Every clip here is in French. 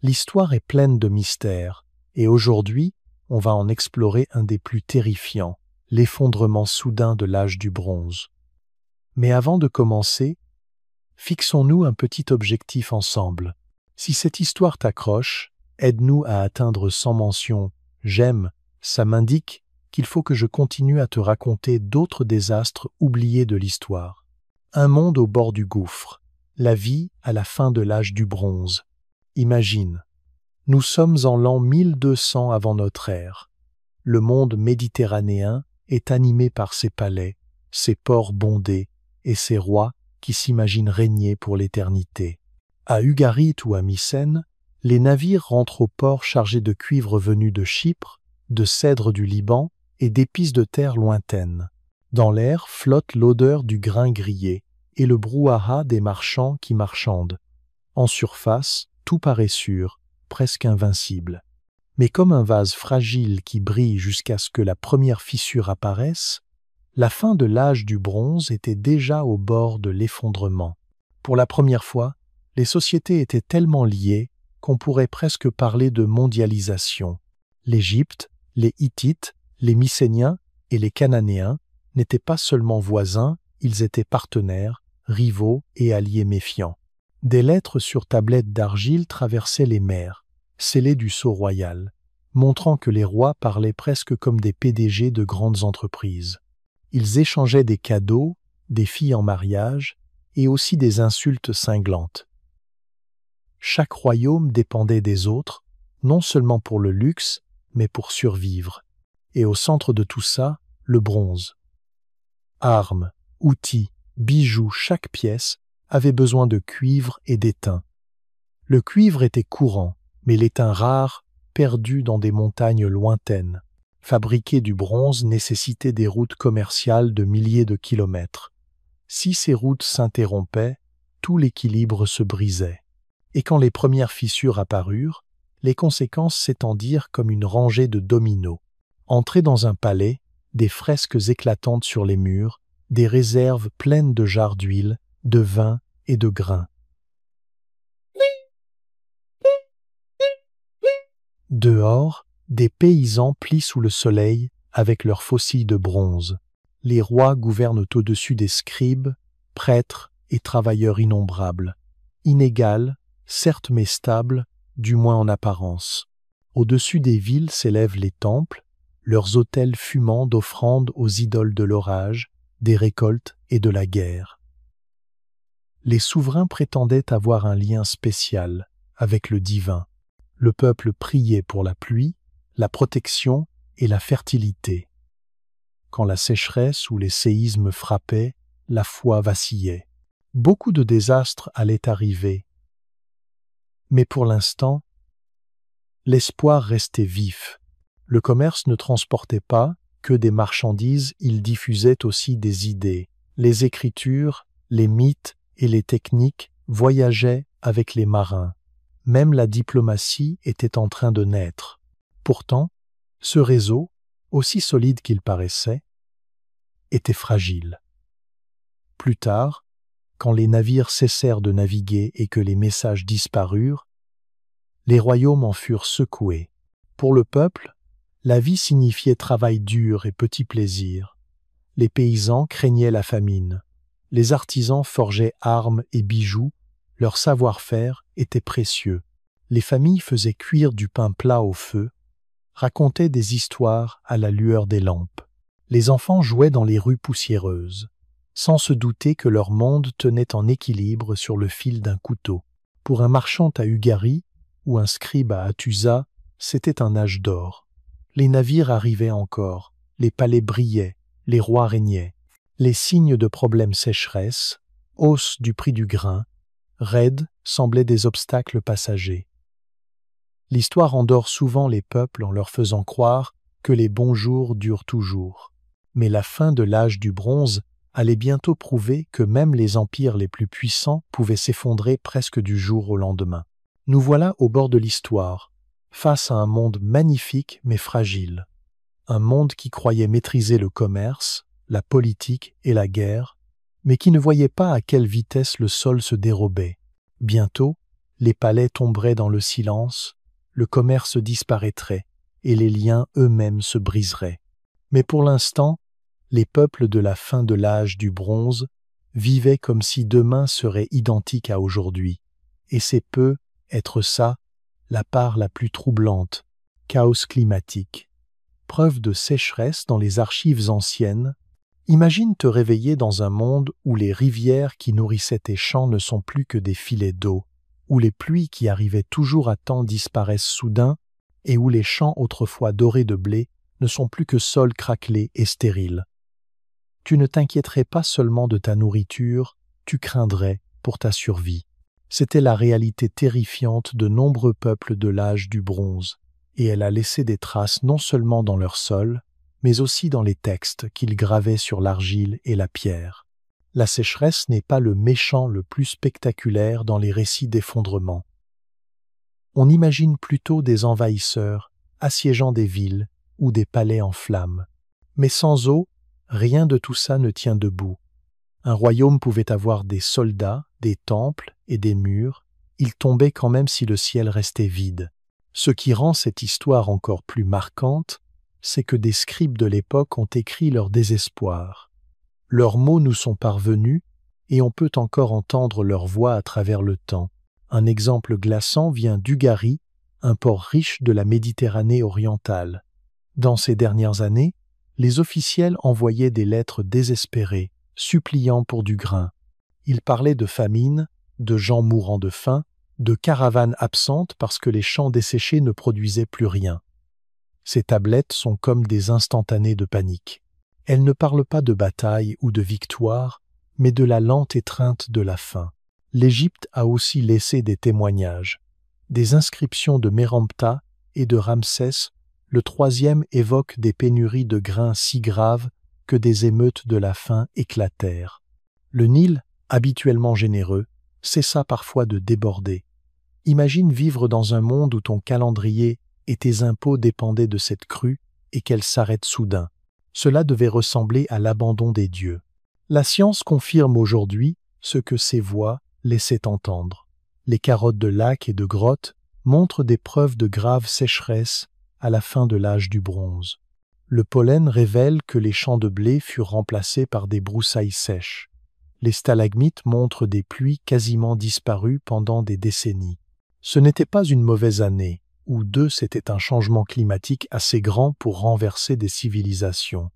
L'histoire est pleine de mystères, et aujourd'hui, on va en explorer un des plus terrifiants, l'effondrement soudain de l'âge du bronze. Mais avant de commencer, fixons-nous un petit objectif ensemble. Si cette histoire t'accroche, aide-nous à atteindre 100 mentions « j'aime », ça m'indique qu'il faut que je continue à te raconter d'autres désastres oubliés de l'histoire. Un monde au bord du gouffre, la vie à la fin de l'âge du bronze. Imagine, nous sommes en l'an 1200 avant notre ère. Le monde méditerranéen est animé par ses palais, ses ports bondés et ses rois qui s'imaginent régner pour l'éternité. À Ugarit ou à Mycène, les navires rentrent au port chargés de cuivre venu de Chypre, de cèdre du Liban et d'épices de terre lointaines. Dans l'air flotte l'odeur du grain grillé et le brouhaha des marchands qui marchandent. En surface, tout paraît sûr, presque invincible. Mais comme un vase fragile qui brille jusqu'à ce que la première fissure apparaisse, la fin de l'âge du bronze était déjà au bord de l'effondrement. Pour la première fois, les sociétés étaient tellement liées qu'on pourrait presque parler de mondialisation. L'Égypte, les Hittites, les Mycéniens et les Cananéens n'étaient pas seulement voisins, ils étaient partenaires, rivaux et alliés méfiants. Des lettres sur tablettes d'argile traversaient les mers, scellées du sceau royal, montrant que les rois parlaient presque comme des PDG de grandes entreprises. Ils échangeaient des cadeaux, des filles en mariage et aussi des insultes cinglantes. Chaque royaume dépendait des autres, non seulement pour le luxe, mais pour survivre. Et au centre de tout ça, le bronze. Armes, outils, bijoux, chaque pièce avait besoin de cuivre et d'étain. Le cuivre était courant, mais l'étain rare, perdu dans des montagnes lointaines. Fabriquer du bronze nécessitait des routes commerciales de milliers de kilomètres. Si ces routes s'interrompaient, tout l'équilibre se brisait. Et quand les premières fissures apparurent, les conséquences s'étendirent comme une rangée de dominos. Entrer dans un palais, des fresques éclatantes sur les murs, des réserves pleines de jarres d'huile, de vin et de grains. Dehors, des paysans plient sous le soleil avec leurs faucilles de bronze. Les rois gouvernent au-dessus des scribes, prêtres et travailleurs innombrables. Inégales, certes mais stables, du moins en apparence. Au-dessus des villes s'élèvent les temples, leurs autels fumant d'offrandes aux idoles de l'orage, des récoltes et de la guerre. Les souverains prétendaient avoir un lien spécial avec le divin. Le peuple priait pour la pluie, la protection et la fertilité. Quand la sécheresse ou les séismes frappaient, la foi vacillait. Beaucoup de désastres allaient arriver. Mais pour l'instant, l'espoir restait vif. Le commerce ne transportait pas que des marchandises, il diffusait aussi des idées. Les écritures, les mythes et les techniques voyageaient avec les marins. Même la diplomatie était en train de naître. Pourtant, ce réseau, aussi solide qu'il paraissait, était fragile. Plus tard, quand les navires cessèrent de naviguer et que les messages disparurent, les royaumes en furent secoués. Pour le peuple, la vie signifiait travail dur et petits plaisirs. Les paysans craignaient la famine. Les artisans forgeaient armes et bijoux, leur savoir-faire était précieux. Les familles faisaient cuire du pain plat au feu, racontaient des histoires à la lueur des lampes. Les enfants jouaient dans les rues poussiéreuses, sans se douter que leur monde tenait en équilibre sur le fil d'un couteau. Pour un marchand à Ugarit ou un scribe à Hattusa, c'était un âge d'or. Les navires arrivaient encore, les palais brillaient, les rois régnaient. Les signes de problèmes sécheresse, hausse du prix du grain, raids semblaient des obstacles passagers. L'histoire endort souvent les peuples en leur faisant croire que les bons jours durent toujours. Mais la fin de l'âge du bronze allait bientôt prouver que même les empires les plus puissants pouvaient s'effondrer presque du jour au lendemain. Nous voilà au bord de l'histoire, face à un monde magnifique mais fragile. Un monde qui croyait maîtriser le commerce, la politique et la guerre, mais qui ne voyait pas à quelle vitesse le sol se dérobait. Bientôt, les palais tomberaient dans le silence, le commerce disparaîtrait et les liens eux-mêmes se briseraient. Mais pour l'instant, les peuples de la fin de l'âge du bronze vivaient comme si demain serait identique à aujourd'hui. Et c'est peu être ça, la part la plus troublante, chaos climatique. Preuve de sécheresse dans les archives anciennes, imagine te réveiller dans un monde où les rivières qui nourrissaient tes champs ne sont plus que des filets d'eau, où les pluies qui arrivaient toujours à temps disparaissent soudain et où les champs autrefois dorés de blé ne sont plus que sols craquelés et stériles. Tu ne t'inquiéterais pas seulement de ta nourriture, tu craindrais pour ta survie. C'était la réalité terrifiante de nombreux peuples de l'âge du bronze, et elle a laissé des traces non seulement dans leur sol, mais aussi dans les textes qu'ils gravaient sur l'argile et la pierre. La sécheresse n'est pas le méchant le plus spectaculaire dans les récits d'effondrement. On imagine plutôt des envahisseurs assiégeant des villes ou des palais en flammes. Mais sans eau, rien de tout ça ne tient debout. Un royaume pouvait avoir des soldats, des temples et des murs, il tombait quand même si le ciel restait vide. Ce qui rend cette histoire encore plus marquante, c'est que des scribes de l'époque ont écrit leur désespoir. Leurs mots nous sont parvenus et on peut encore entendre leur voix à travers le temps. Un exemple glaçant vient d'Ugarit, un port riche de la Méditerranée orientale. Dans ces dernières années, les officiels envoyaient des lettres désespérées, suppliant pour du grain. Ils parlaient de famine, de gens mourant de faim, de caravanes absentes parce que les champs desséchés ne produisaient plus rien. Ces tablettes sont comme des instantanés de panique. Elles ne parlent pas de bataille ou de victoire, mais de la lente étreinte de la faim. L'Égypte a aussi laissé des témoignages. Des inscriptions de Mérenptah et de Ramsès, le troisième évoque des pénuries de grains si graves que des émeutes de la faim éclatèrent. Le Nil, habituellement généreux, cessa parfois de déborder. Imagine vivre dans un monde où ton calendrier et tes impôts dépendaient de cette crue et qu'elle s'arrête soudain. Cela devait ressembler à l'abandon des dieux. La science confirme aujourd'hui ce que ces voix laissaient entendre. Les carottes de lacs et de grottes montrent des preuves de grave sécheresse à la fin de l'âge du bronze. Le pollen révèle que les champs de blé furent remplacés par des broussailles sèches. Les stalagmites montrent des pluies quasiment disparues pendant des décennies. Ce n'était pas une mauvaise année, ou deux, c'était un changement climatique assez grand pour renverser des civilisations.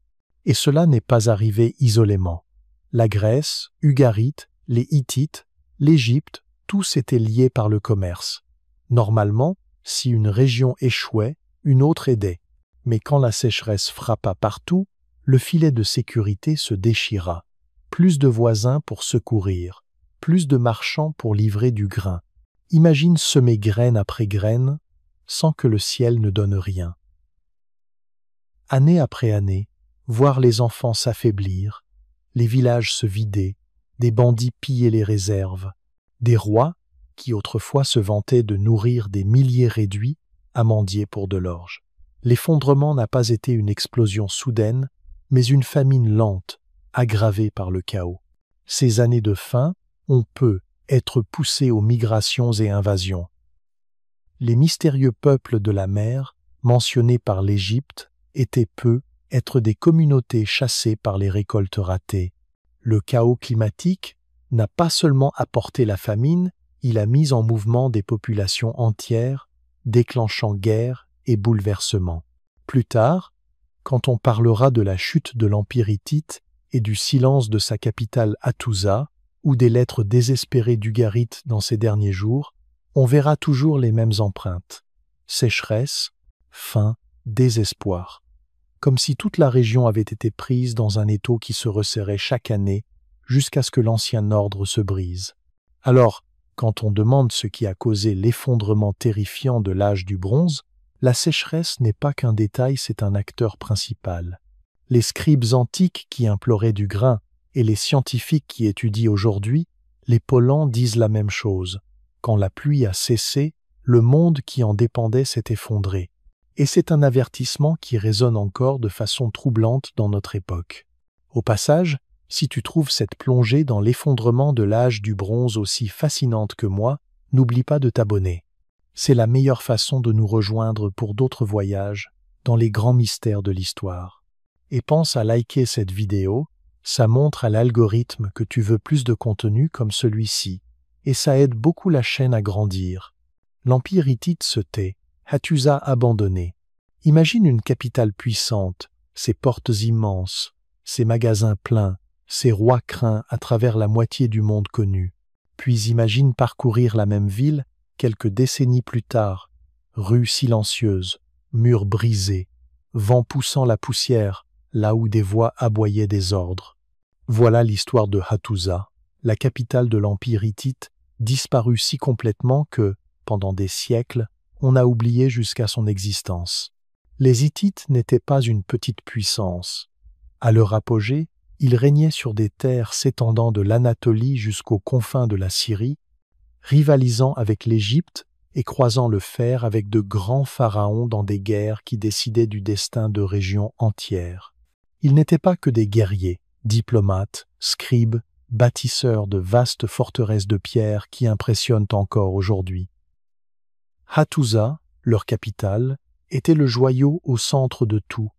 Et cela n'est pas arrivé isolément. La Grèce, Ugarit, les Hittites, l'Égypte, tous étaient liés par le commerce. Normalement, si une région échouait, une autre aidait. Mais quand la sécheresse frappa partout, le filet de sécurité se déchira. Plus de voisins pour secourir, plus de marchands pour livrer du grain. Imagine semer graine après graine, sans que le ciel ne donne rien. Année après année, voir les enfants s'affaiblir, les villages se vider, des bandits piller les réserves, des rois, qui autrefois se vantaient de nourrir des milliers réduits, amandier pour de l'orge. L'effondrement n'a pas été une explosion soudaine, mais une famine lente, aggravée par le chaos. Ces années de faim, on peut être poussé aux migrations et invasions. Les mystérieux peuples de la mer, mentionnés par l'Égypte, étaient peu être des communautés chassées par les récoltes ratées. Le chaos climatique n'a pas seulement apporté la famine, il a mis en mouvement des populations entières, déclenchant guerres et bouleversements. Plus tard, quand on parlera de la chute de l'Empire hittite et du silence de sa capitale Hattusa, ou des lettres désespérées d'Ugarit dans ces derniers jours, on verra toujours les mêmes empreintes. Sécheresse, faim, désespoir. Comme si toute la région avait été prise dans un étau qui se resserrait chaque année jusqu'à ce que l'ancien ordre se brise. Alors, quand on demande ce qui a causé l'effondrement terrifiant de l'âge du bronze, la sécheresse n'est pas qu'un détail, c'est un acteur principal. Les scribes antiques qui imploraient du grain et les scientifiques qui étudient aujourd'hui, les polans disent la même chose. Quand la pluie a cessé, le monde qui en dépendait s'est effondré. Et c'est un avertissement qui résonne encore de façon troublante dans notre époque. Au passage, si tu trouves cette plongée dans l'effondrement de l'âge du bronze aussi fascinante que moi, n'oublie pas de t'abonner. C'est la meilleure façon de nous rejoindre pour d'autres voyages dans les grands mystères de l'histoire. Et pense à liker cette vidéo, ça montre à l'algorithme que tu veux plus de contenu comme celui-ci, et ça aide beaucoup la chaîne à grandir. L'Empire hittite se tait, Hattusa abandonné. Imagine une capitale puissante, ses portes immenses, ses magasins pleins, ses rois craints à travers la moitié du monde connu. Puis imagine parcourir la même ville quelques décennies plus tard, rues silencieuses, murs brisés, vent poussant la poussière là où des voix aboyaient des ordres. Voilà l'histoire de Hattusa, la capitale de l'Empire hittite, disparue si complètement que, pendant des siècles, on a oublié jusqu'à son existence. Les Hittites n'étaient pas une petite puissance. À leur apogée, ils régnaient sur des terres s'étendant de l'Anatolie jusqu'aux confins de la Syrie, rivalisant avec l'Égypte et croisant le fer avec de grands pharaons dans des guerres qui décidaient du destin de régions entières. Ils n'étaient pas que des guerriers, diplomates, scribes, bâtisseurs de vastes forteresses de pierre qui impressionnent encore aujourd'hui. Hattusa, leur capitale, était le joyau au centre de tout,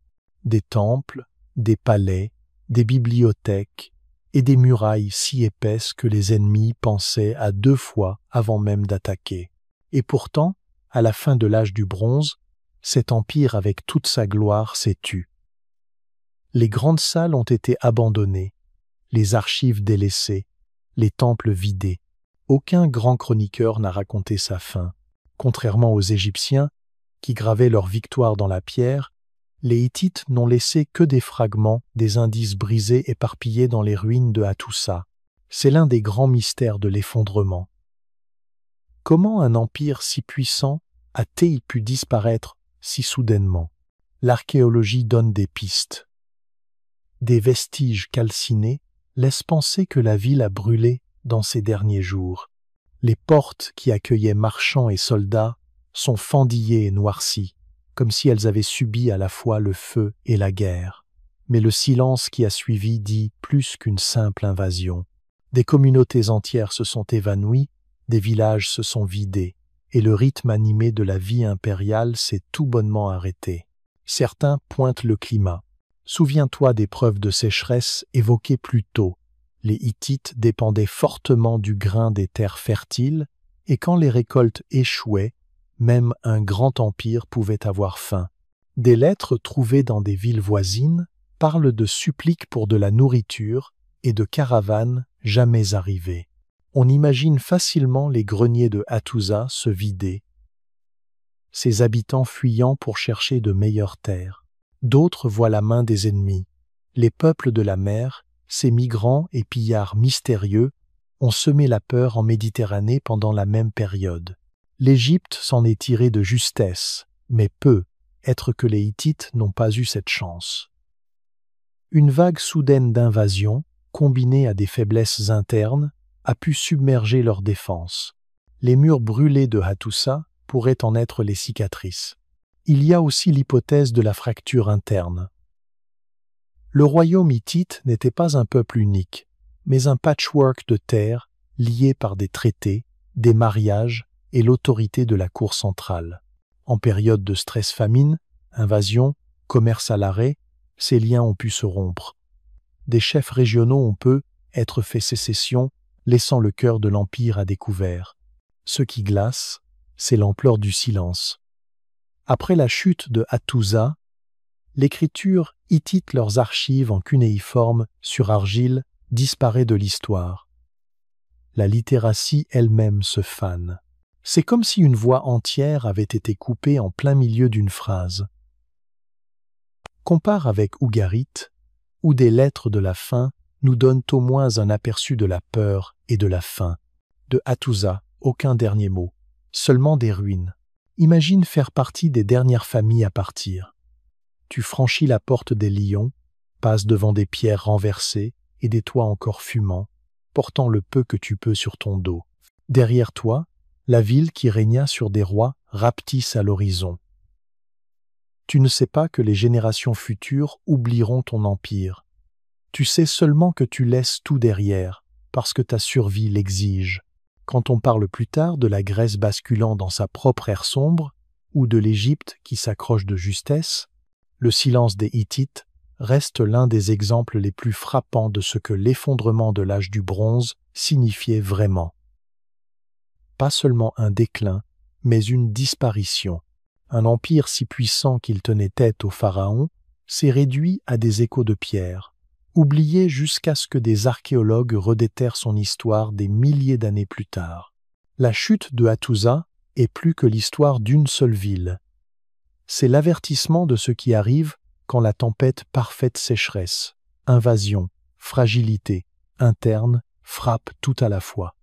des temples, des palais, des bibliothèques et des murailles si épaisses que les ennemis pensaient à 2 fois avant même d'attaquer. Et pourtant, à la fin de l'âge du bronze, cet empire avec toute sa gloire s'est tu. Les grandes salles ont été abandonnées, les archives délaissées, les temples vidés. Aucun grand chroniqueur n'a raconté sa fin. Contrairement aux Égyptiens, qui gravaient leur victoire dans la pierre, les Hittites n'ont laissé que des fragments, des indices brisés éparpillés dans les ruines de Hattusa. C'est l'un des grands mystères de l'effondrement. Comment un empire si puissant a-t-il pu disparaître si soudainement? L'archéologie donne des pistes. Des vestiges calcinés laissent penser que la ville a brûlé dans ces derniers jours. Les portes qui accueillaient marchands et soldats sont fendillées et noircies, comme si elles avaient subi à la fois le feu et la guerre. Mais le silence qui a suivi dit plus qu'une simple invasion. Des communautés entières se sont évanouies, des villages se sont vidés, et le rythme animé de la vie impériale s'est tout bonnement arrêté. Certains pointent le climat. Souviens-toi des preuves de sécheresse évoquées plus tôt. Les Hittites dépendaient fortement du grain des terres fertiles, et quand les récoltes échouaient, même un grand empire pouvait avoir faim. Des lettres trouvées dans des villes voisines parlent de suppliques pour de la nourriture et de caravanes jamais arrivées. On imagine facilement les greniers de Hattusa se vider, ses habitants fuyant pour chercher de meilleures terres. D'autres voient la main des ennemis. Les peuples de la mer, ces migrants et pillards mystérieux, ont semé la peur en Méditerranée pendant la même période. L'Égypte s'en est tirée de justesse, mais peu, être que les Hittites n'ont pas eu cette chance. Une vague soudaine d'invasion, combinée à des faiblesses internes, a pu submerger leurs défenses. Les murs brûlés de Hattusa pourraient en être les cicatrices. Il y a aussi l'hypothèse de la fracture interne. Le royaume hittite n'était pas un peuple unique, mais un patchwork de terres liées par des traités, des mariages et l'autorité de la cour centrale. En période de stress-famine, invasion, commerce à l'arrêt, ces liens ont pu se rompre. Des chefs régionaux ont pu être fait sécession, laissant le cœur de l'empire à découvert. Ce qui glace, c'est l'ampleur du silence. Après la chute de Hattusa, l'écriture hittite leurs archives en cunéiforme sur argile disparaît de l'histoire. La littératie elle-même se fane. C'est comme si une voix entière avait été coupée en plein milieu d'une phrase. Compare avec Ugarit, où des lettres de la faim nous donnent au moins un aperçu de la peur et de la faim. De Hattusa, aucun dernier mot, seulement des ruines. Imagine faire partie des dernières familles à partir. Tu franchis la porte des lions, passes devant des pierres renversées et des toits encore fumants, portant le peu que tu peux sur ton dos. Derrière toi, la ville qui régna sur des rois rapetisse à l'horizon. Tu ne sais pas que les générations futures oublieront ton empire. Tu sais seulement que tu laisses tout derrière, parce que ta survie l'exige. Quand on parle plus tard de la Grèce basculant dans sa propre ère sombre, ou de l'Égypte qui s'accroche de justesse, le silence des Hittites reste l'un des exemples les plus frappants de ce que l'effondrement de l'âge du bronze signifiait vraiment. Pas seulement un déclin, mais une disparition. Un empire si puissant qu'il tenait tête au pharaon s'est réduit à des échos de pierre, oublié jusqu'à ce que des archéologues redéterrent son histoire des milliers d'années plus tard. La chute de Hattusa est plus que l'histoire d'une seule ville. C'est l'avertissement de ce qui arrive quand la tempête parfaite sécheresse, invasion, fragilité, interne, frappe tout à la fois.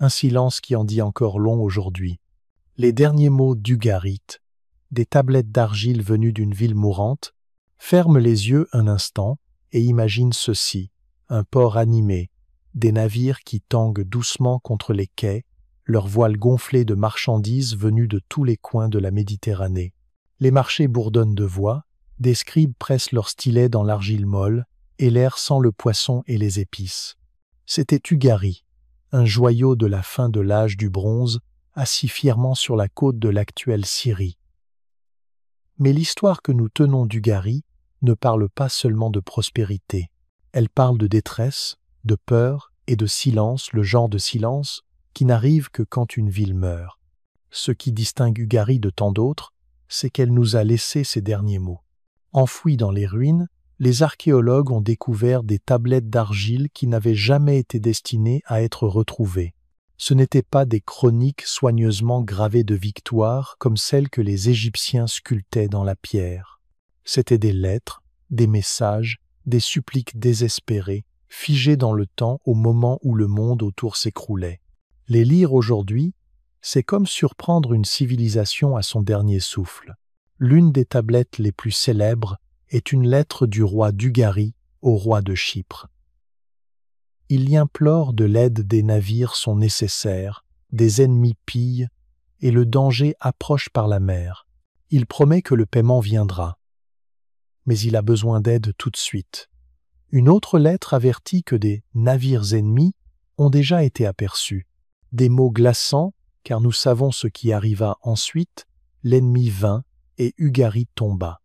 Un silence qui en dit encore long aujourd'hui. Les derniers mots d'Ugarit, des tablettes d'argile venues d'une ville mourante, ferment les yeux un instant et imaginent ceci, un port animé, des navires qui tanguent doucement contre les quais, leurs voiles gonflées de marchandises venues de tous les coins de la Méditerranée. Les marchés bourdonnent de voix, des scribes pressent leurs stylets dans l'argile molle, et l'air sent le poisson et les épices. C'était Ugarit, un joyau de la fin de l'âge du bronze, assis fièrement sur la côte de l'actuelle Syrie. Mais l'histoire que nous tenons d'Ugarit ne parle pas seulement de prospérité. Elle parle de détresse, de peur et de silence, le genre de silence qui n'arrive que quand une ville meurt. Ce qui distingue Ugarit de tant d'autres, c'est qu'elle nous a laissé ces derniers mots. Enfouis dans les ruines, les archéologues ont découvert des tablettes d'argile qui n'avaient jamais été destinées à être retrouvées. Ce n'étaient pas des chroniques soigneusement gravées de victoires comme celles que les Égyptiens sculptaient dans la pierre. C'étaient des lettres, des messages, des suppliques désespérées, figées dans le temps au moment où le monde autour s'écroulait. Les lire aujourd'hui, c'est comme surprendre une civilisation à son dernier souffle. L'une des tablettes les plus célèbres est une lettre du roi d'Ugarit au roi de Chypre. Il y implore de l'aide des navires sont nécessaires, des ennemis pillent, et le danger approche par la mer. Il promet que le paiement viendra. Mais il a besoin d'aide tout de suite. Une autre lettre avertit que des navires ennemis ont déjà été aperçus. Des mots glaçants, car nous savons ce qui arriva ensuite, l'ennemi vint et Ugarit tomba.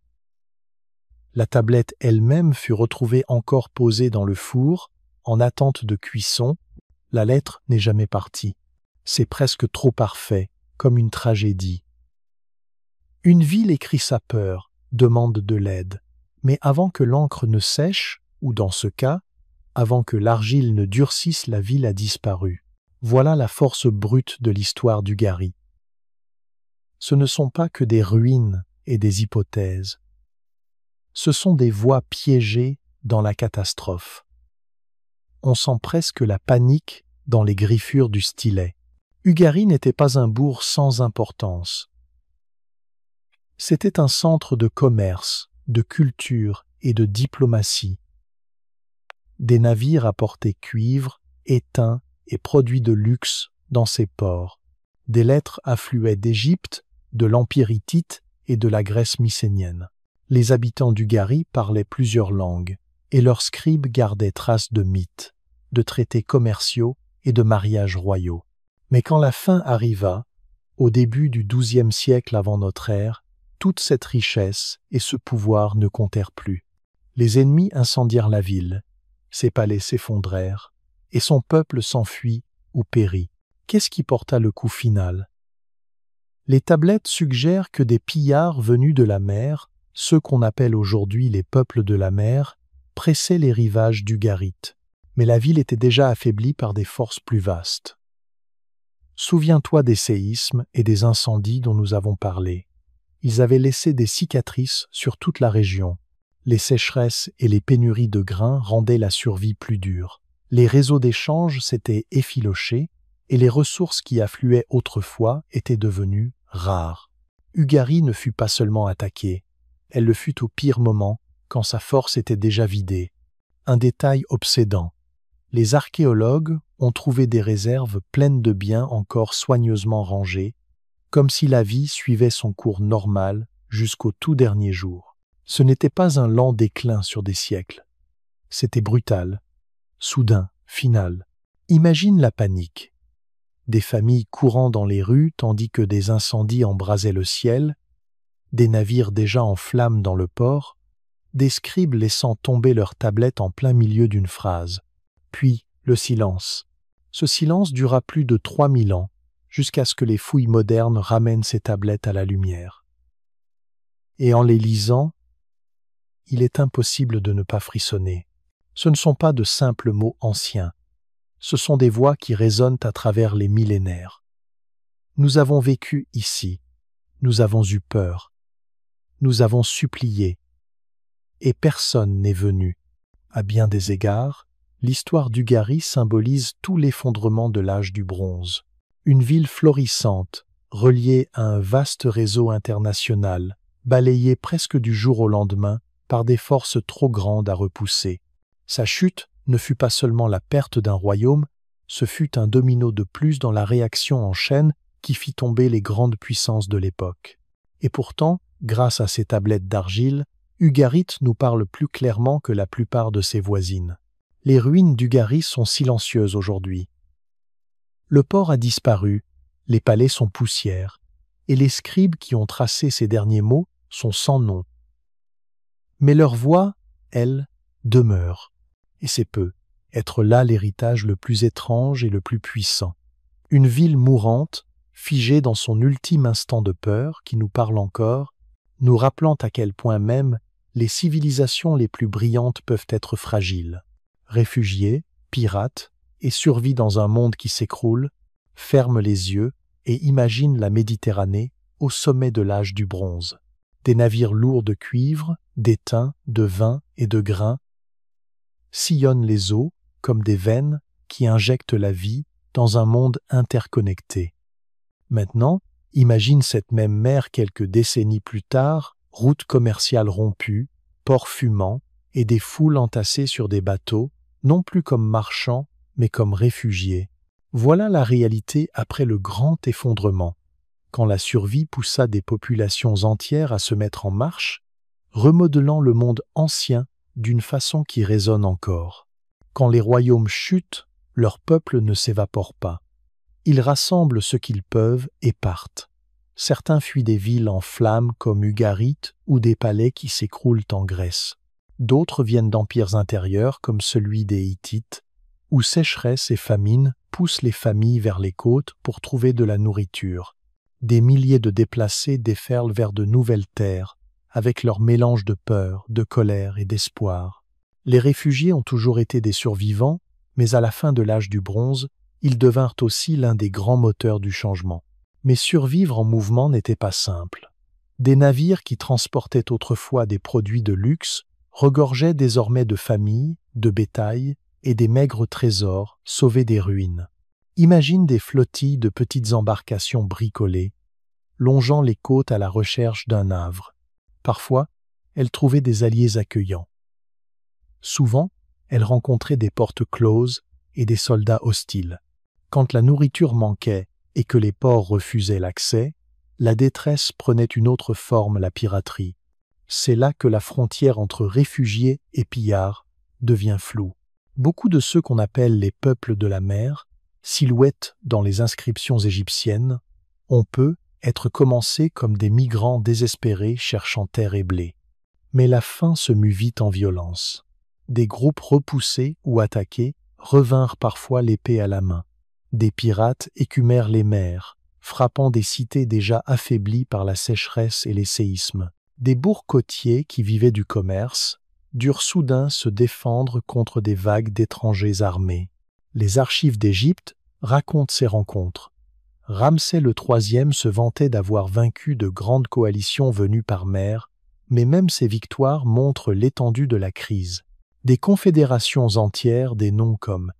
La tablette elle-même fut retrouvée encore posée dans le four, en attente de cuisson. La lettre n'est jamais partie. C'est presque trop parfait, comme une tragédie. Une ville écrit sa peur, demande de l'aide, mais avant que l'encre ne sèche, ou dans ce cas, avant que l'argile ne durcisse, la ville a disparu. Voilà la force brute de l'histoire d'Ugarit. Ce ne sont pas que des ruines et des hypothèses. Ce sont des voix piégées dans la catastrophe. On sent presque la panique dans les griffures du stylet. Ugarit n'était pas un bourg sans importance. C'était un centre de commerce, de culture et de diplomatie. Des navires apportaient cuivre, étain et produits de luxe dans ses ports. Des lettres affluaient d'Égypte, de l'Empire hittite et de la Grèce mycénienne. Les habitants d'Ugarit parlaient plusieurs langues, et leurs scribes gardaient trace de mythes, de traités commerciaux et de mariages royaux. Mais quand la fin arriva, au début du XIIe siècle avant notre ère, toute cette richesse et ce pouvoir ne comptèrent plus. Les ennemis incendièrent la ville, ses palais s'effondrèrent, et son peuple s'enfuit ou périt. Qu'est-ce qui porta le coup final? Les tablettes suggèrent que des pillards venus de la mer, ceux qu'on appelle aujourd'hui les peuples de la mer, pressaient les rivages d'Ugarit. Mais la ville était déjà affaiblie par des forces plus vastes. Souviens-toi des séismes et des incendies dont nous avons parlé. Ils avaient laissé des cicatrices sur toute la région. Les sécheresses et les pénuries de grains rendaient la survie plus dure. Les réseaux d'échange s'étaient effilochés et les ressources qui affluaient autrefois étaient devenues rares. Ugarit ne fut pas seulement attaquée, elle le fut au pire moment, quand sa force était déjà vidée. Un détail obsédant. Les archéologues ont trouvé des réserves pleines de biens encore soigneusement rangés, comme si la vie suivait son cours normal jusqu'au tout dernier jour. Ce n'était pas un lent déclin sur des siècles. C'était brutal, soudain, final. Imagine la panique. des familles courant dans les rues tandis que des incendies embrasaient le ciel, des navires déjà en flammes dans le port, des scribes laissant tomber leurs tablettes en plein milieu d'une phrase. Puis le silence. Ce silence dura plus de 3000 ans, jusqu'à ce que les fouilles modernes ramènent ces tablettes à la lumière. Et en les lisant, il est impossible de ne pas frissonner. Ce ne sont pas de simples mots anciens, ce sont des voix qui résonnent à travers les millénaires. Nous avons vécu ici, nous avons eu peur, nous avons supplié, et personne n'est venu. À bien des égards, l'histoire d'Ugarit symbolise tout l'effondrement de l'âge du bronze. Une ville florissante, reliée à un vaste réseau international, balayée presque du jour au lendemain par des forces trop grandes à repousser. Sa chute ne fut pas seulement la perte d'un royaume, ce fut un domino de plus dans la réaction en chaîne qui fit tomber les grandes puissances de l'époque. Et pourtant, grâce à ces tablettes d'argile, Ugarit nous parle plus clairement que la plupart de ses voisines. Les ruines d'Ugarit sont silencieuses aujourd'hui. Le port a disparu, les palais sont poussière, et les scribes qui ont tracé ces derniers mots sont sans nom. Mais leur voix, elle, demeure. Et c'est peu, être là l'héritage le plus étrange et le plus puissant. Une ville mourante, figée dans son ultime instant de peur, qui nous parle encore, nous rappelant à quel point même les civilisations les plus brillantes peuvent être fragiles. Réfugiés, pirates, et survie dans un monde qui s'écroule, ferme les yeux et imagine la Méditerranée au sommet de l'âge du bronze. Des navires lourds de cuivre, d'étain, de vin et de grains sillonnent les eaux comme des veines qui injectent la vie dans un monde interconnecté. Maintenant, imagine cette même mer quelques décennies plus tard, routes commerciales rompues, ports fumants et des foules entassées sur des bateaux, non plus comme marchands, mais comme réfugiés. Voilà la réalité après le grand effondrement, quand la survie poussa des populations entières à se mettre en marche, remodelant le monde ancien d'une façon qui résonne encore. Quand les royaumes chutent, leur peuple ne s'évapore pas. Ils rassemblent ce qu'ils peuvent et partent. Certains fuient des villes en flammes comme Ugarit ou des palais qui s'écroulent en Grèce. D'autres viennent d'empires intérieurs comme celui des Hittites, où sécheresse et famine poussent les familles vers les côtes pour trouver de la nourriture. Des milliers de déplacés déferlent vers de nouvelles terres, avec leur mélange de peur, de colère et d'espoir. Les réfugiés ont toujours été des survivants, mais à la fin de l'âge du bronze, ils devinrent aussi l'un des grands moteurs du changement. Mais survivre en mouvement n'était pas simple. Des navires qui transportaient autrefois des produits de luxe regorgeaient désormais de familles, de bétail et des maigres trésors sauvés des ruines. Imagine des flottilles de petites embarcations bricolées, longeant les côtes à la recherche d'un havre. Parfois, elles trouvaient des alliés accueillants. Souvent, elles rencontraient des portes closes et des soldats hostiles. Quand la nourriture manquait et que les ports refusaient l'accès, la détresse prenait une autre forme, la piraterie. C'est là que la frontière entre réfugiés et pillards devient floue. Beaucoup de ceux qu'on appelle les peuples de la mer, silhouettes dans les inscriptions égyptiennes, on peut être commencés comme des migrants désespérés cherchant terre et blé. Mais la fin se mut vite en violence. Des groupes repoussés ou attaqués revinrent parfois l'épée à la main. Des pirates écumèrent les mers, frappant des cités déjà affaiblies par la sécheresse et les séismes. Des bourgs côtiers qui vivaient du commerce durent soudain se défendre contre des vagues d'étrangers armés. Les archives d'Égypte racontent ces rencontres. Ramsès III se vantait d'avoir vaincu de grandes coalitions venues par mer, mais même ces victoires montrent l'étendue de la crise. Des confédérations entières, des noms comme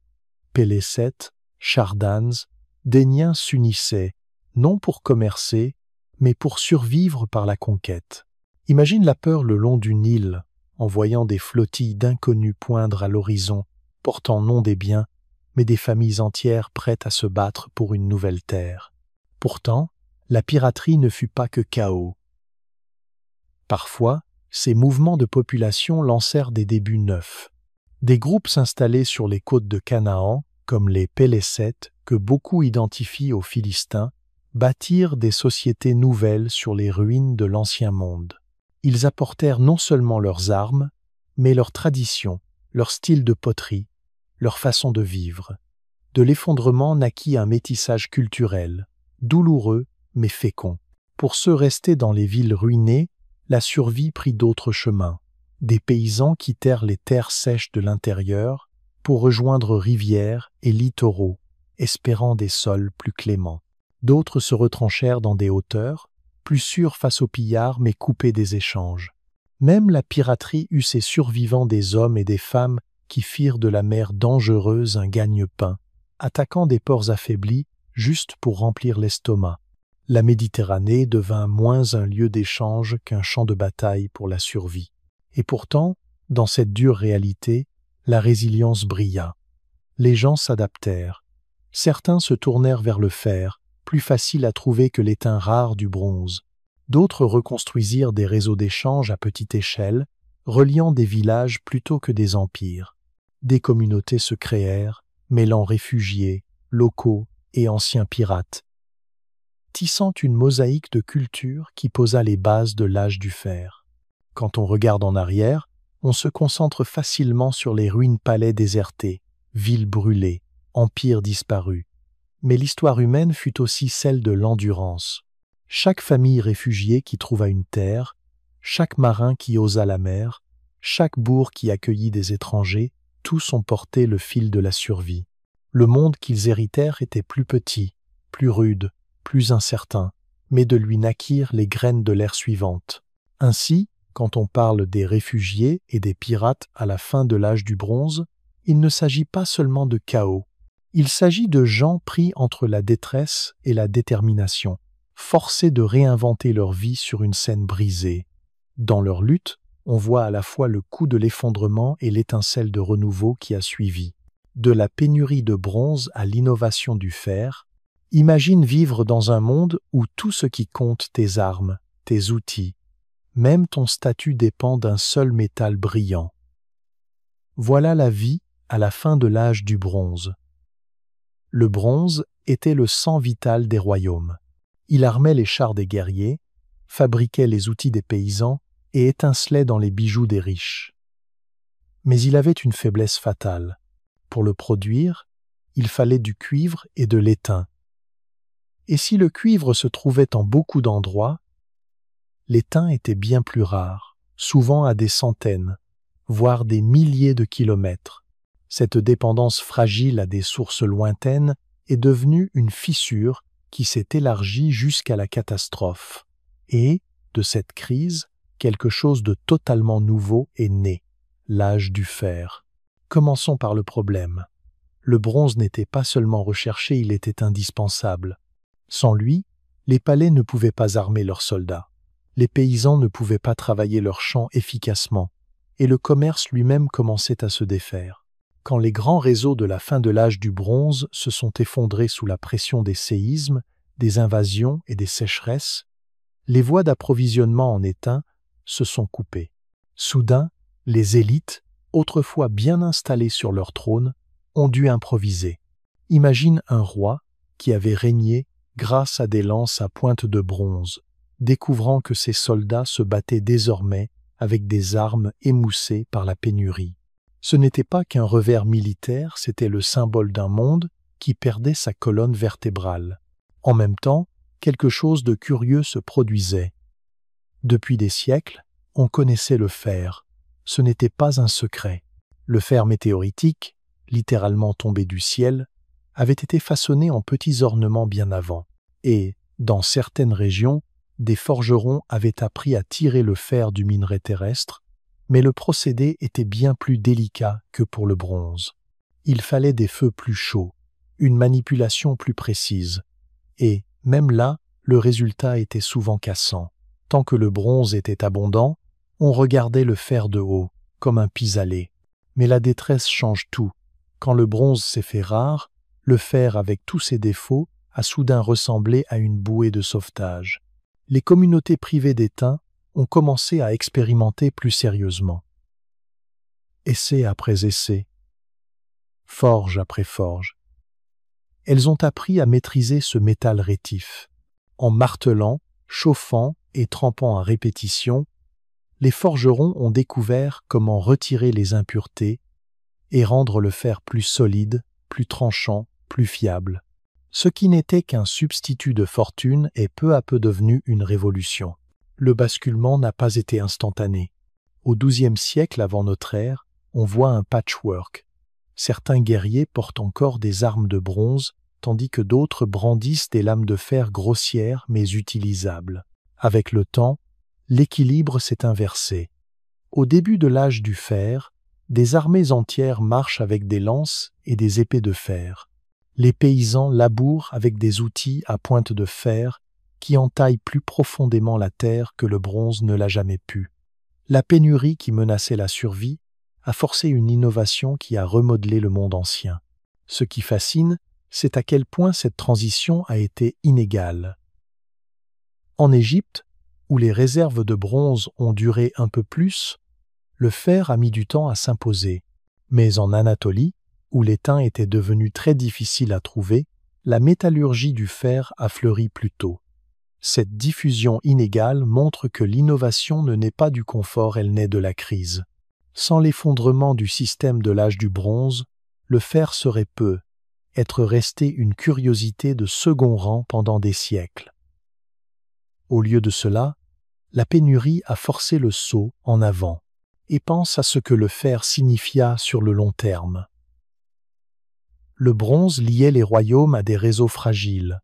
Pélésset, Chardans, d'Héniens s'unissaient, non pour commercer, mais pour survivre par la conquête. Imagine la peur le long du Nil, en voyant des flottilles d'inconnus poindre à l'horizon, portant non des biens, mais des familles entières prêtes à se battre pour une nouvelle terre. Pourtant, la piraterie ne fut pas que chaos. Parfois, ces mouvements de population lancèrent des débuts neufs. Des groupes s'installaient sur les côtes de Canaan, comme les Pélécètes que beaucoup identifient aux Philistins, bâtirent des sociétés nouvelles sur les ruines de l'ancien monde. Ils apportèrent non seulement leurs armes, mais leurs traditions, leur style de poterie, leur façon de vivre. De l'effondrement naquit un métissage culturel, douloureux mais fécond. Pour ceux restés dans les villes ruinées, la survie prit d'autres chemins. Des paysans quittèrent les terres sèches de l'intérieur pour rejoindre rivières et littoraux, espérant des sols plus cléments. D'autres se retranchèrent dans des hauteurs, plus sûrs face aux pillards mais coupés des échanges. Même la piraterie eut ses survivants des hommes et des femmes qui firent de la mer dangereuse un gagne-pain, attaquant des ports affaiblis juste pour remplir l'estomac. La Méditerranée devint moins un lieu d'échange qu'un champ de bataille pour la survie. Et pourtant, dans cette dure réalité, la résilience brilla. Les gens s'adaptèrent. Certains se tournèrent vers le fer, plus facile à trouver que l'étain rare du bronze. D'autres reconstruisirent des réseaux d'échange à petite échelle, reliant des villages plutôt que des empires. Des communautés se créèrent, mêlant réfugiés, locaux et anciens pirates, tissant une mosaïque de cultures qui posa les bases de l'âge du fer. Quand on regarde en arrière, on se concentre facilement sur les ruines palais désertés, villes brûlées, empires disparus. Mais l'histoire humaine fut aussi celle de l'endurance. Chaque famille réfugiée qui trouva une terre, chaque marin qui osa la mer, chaque bourg qui accueillit des étrangers, tous ont porté le fil de la survie. Le monde qu'ils héritèrent était plus petit, plus rude, plus incertain, mais de lui naquirent les graines de l'ère suivante. Ainsi, quand on parle des réfugiés et des pirates à la fin de l'âge du bronze, il ne s'agit pas seulement de chaos. Il s'agit de gens pris entre la détresse et la détermination, forcés de réinventer leur vie sur une scène brisée. Dans leur lutte, on voit à la fois le coup de l'effondrement et l'étincelle de renouveau qui a suivi. De la pénurie de bronze à l'innovation du fer, imagine vivre dans un monde où tout ce qui compte, tes armes, tes outils, même ton statut dépend d'un seul métal brillant. Voilà la vie à la fin de l'âge du bronze. Le bronze était le sang vital des royaumes. Il armait les chars des guerriers, fabriquait les outils des paysans et étincelait dans les bijoux des riches. Mais il avait une faiblesse fatale. Pour le produire, il fallait du cuivre et de l'étain. Et si le cuivre se trouvait en beaucoup d'endroits, l'étain était bien plus rare, souvent à des centaines, voire des milliers de kilomètres. Cette dépendance fragile à des sources lointaines est devenue une fissure qui s'est élargie jusqu'à la catastrophe. Et, de cette crise, quelque chose de totalement nouveau est né, l'âge du fer. Commençons par le problème. Le bronze n'était pas seulement recherché, il était indispensable. Sans lui, les palais ne pouvaient pas armer leurs soldats. Les paysans ne pouvaient pas travailler leurs champs efficacement, et le commerce lui-même commençait à se défaire. Quand les grands réseaux de la fin de l'âge du bronze se sont effondrés sous la pression des séismes, des invasions et des sécheresses, les voies d'approvisionnement en étain se sont coupées. Soudain, les élites, autrefois bien installées sur leur trône, ont dû improviser. Imagine un roi qui avait régné grâce à des lances à pointe de bronze, découvrant que ses soldats se battaient désormais avec des armes émoussées par la pénurie. Ce n'était pas qu'un revers militaire, c'était le symbole d'un monde qui perdait sa colonne vertébrale. En même temps, quelque chose de curieux se produisait. Depuis des siècles, on connaissait le fer. Ce n'était pas un secret. Le fer météoritique, littéralement tombé du ciel, avait été façonné en petits ornements bien avant. Et, dans certaines régions, des forgerons avaient appris à tirer le fer du minerai terrestre, mais le procédé était bien plus délicat que pour le bronze. Il fallait des feux plus chauds, une manipulation plus précise. Et, même là, le résultat était souvent cassant. Tant que le bronze était abondant, on regardait le fer de haut, comme un pis-aller. Mais la détresse change tout. Quand le bronze s'est fait rare, le fer, avec tous ses défauts, a soudain ressemblé à une bouée de sauvetage. Les communautés privées d'étain ont commencé à expérimenter plus sérieusement. Essai après essai, forge après forge. Elles ont appris à maîtriser ce métal rétif. En martelant, chauffant et trempant à répétition, les forgerons ont découvert comment retirer les impuretés et rendre le fer plus solide, plus tranchant, plus fiable. Ce qui n'était qu'un substitut de fortune est peu à peu devenu une révolution. Le basculement n'a pas été instantané. Au XIIe siècle avant notre ère, on voit un patchwork. Certains guerriers portent encore des armes de bronze, tandis que d'autres brandissent des lames de fer grossières mais utilisables. Avec le temps, l'équilibre s'est inversé. Au début de l'âge du fer, des armées entières marchent avec des lances et des épées de fer. Les paysans labourent avec des outils à pointe de fer qui entaillent plus profondément la terre que le bronze ne l'a jamais pu. La pénurie qui menaçait la survie a forcé une innovation qui a remodelé le monde ancien. Ce qui fascine, c'est à quel point cette transition a été inégale. En Égypte, où les réserves de bronze ont duré un peu plus, le fer a mis du temps à s'imposer. Mais en Anatolie, où l'étain était devenu très difficile à trouver, la métallurgie du fer a fleuri plus tôt. Cette diffusion inégale montre que l'innovation ne naît pas du confort, elle naît de la crise. Sans l'effondrement du système de l'âge du bronze, le fer serait peu, être resté une curiosité de second rang pendant des siècles. Au lieu de cela, la pénurie a forcé le saut en avant, et pense à ce que le fer signifia sur le long terme. Le bronze liait les royaumes à des réseaux fragiles.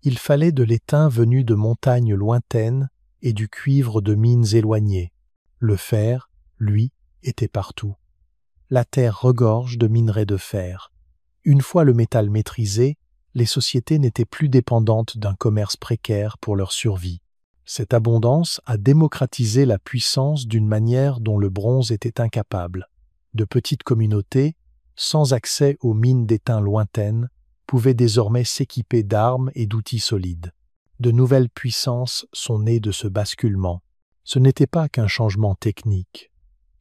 Il fallait de l'étain venu de montagnes lointaines et du cuivre de mines éloignées. Le fer, lui, était partout. La terre regorge de minerais de fer. Une fois le métal maîtrisé, les sociétés n'étaient plus dépendantes d'un commerce précaire pour leur survie. Cette abondance a démocratisé la puissance d'une manière dont le bronze était incapable. De petites communautés, sans accès aux mines d'étain lointaines, pouvaient désormais s'équiper d'armes et d'outils solides. De nouvelles puissances sont nées de ce basculement. Ce n'était pas qu'un changement technique,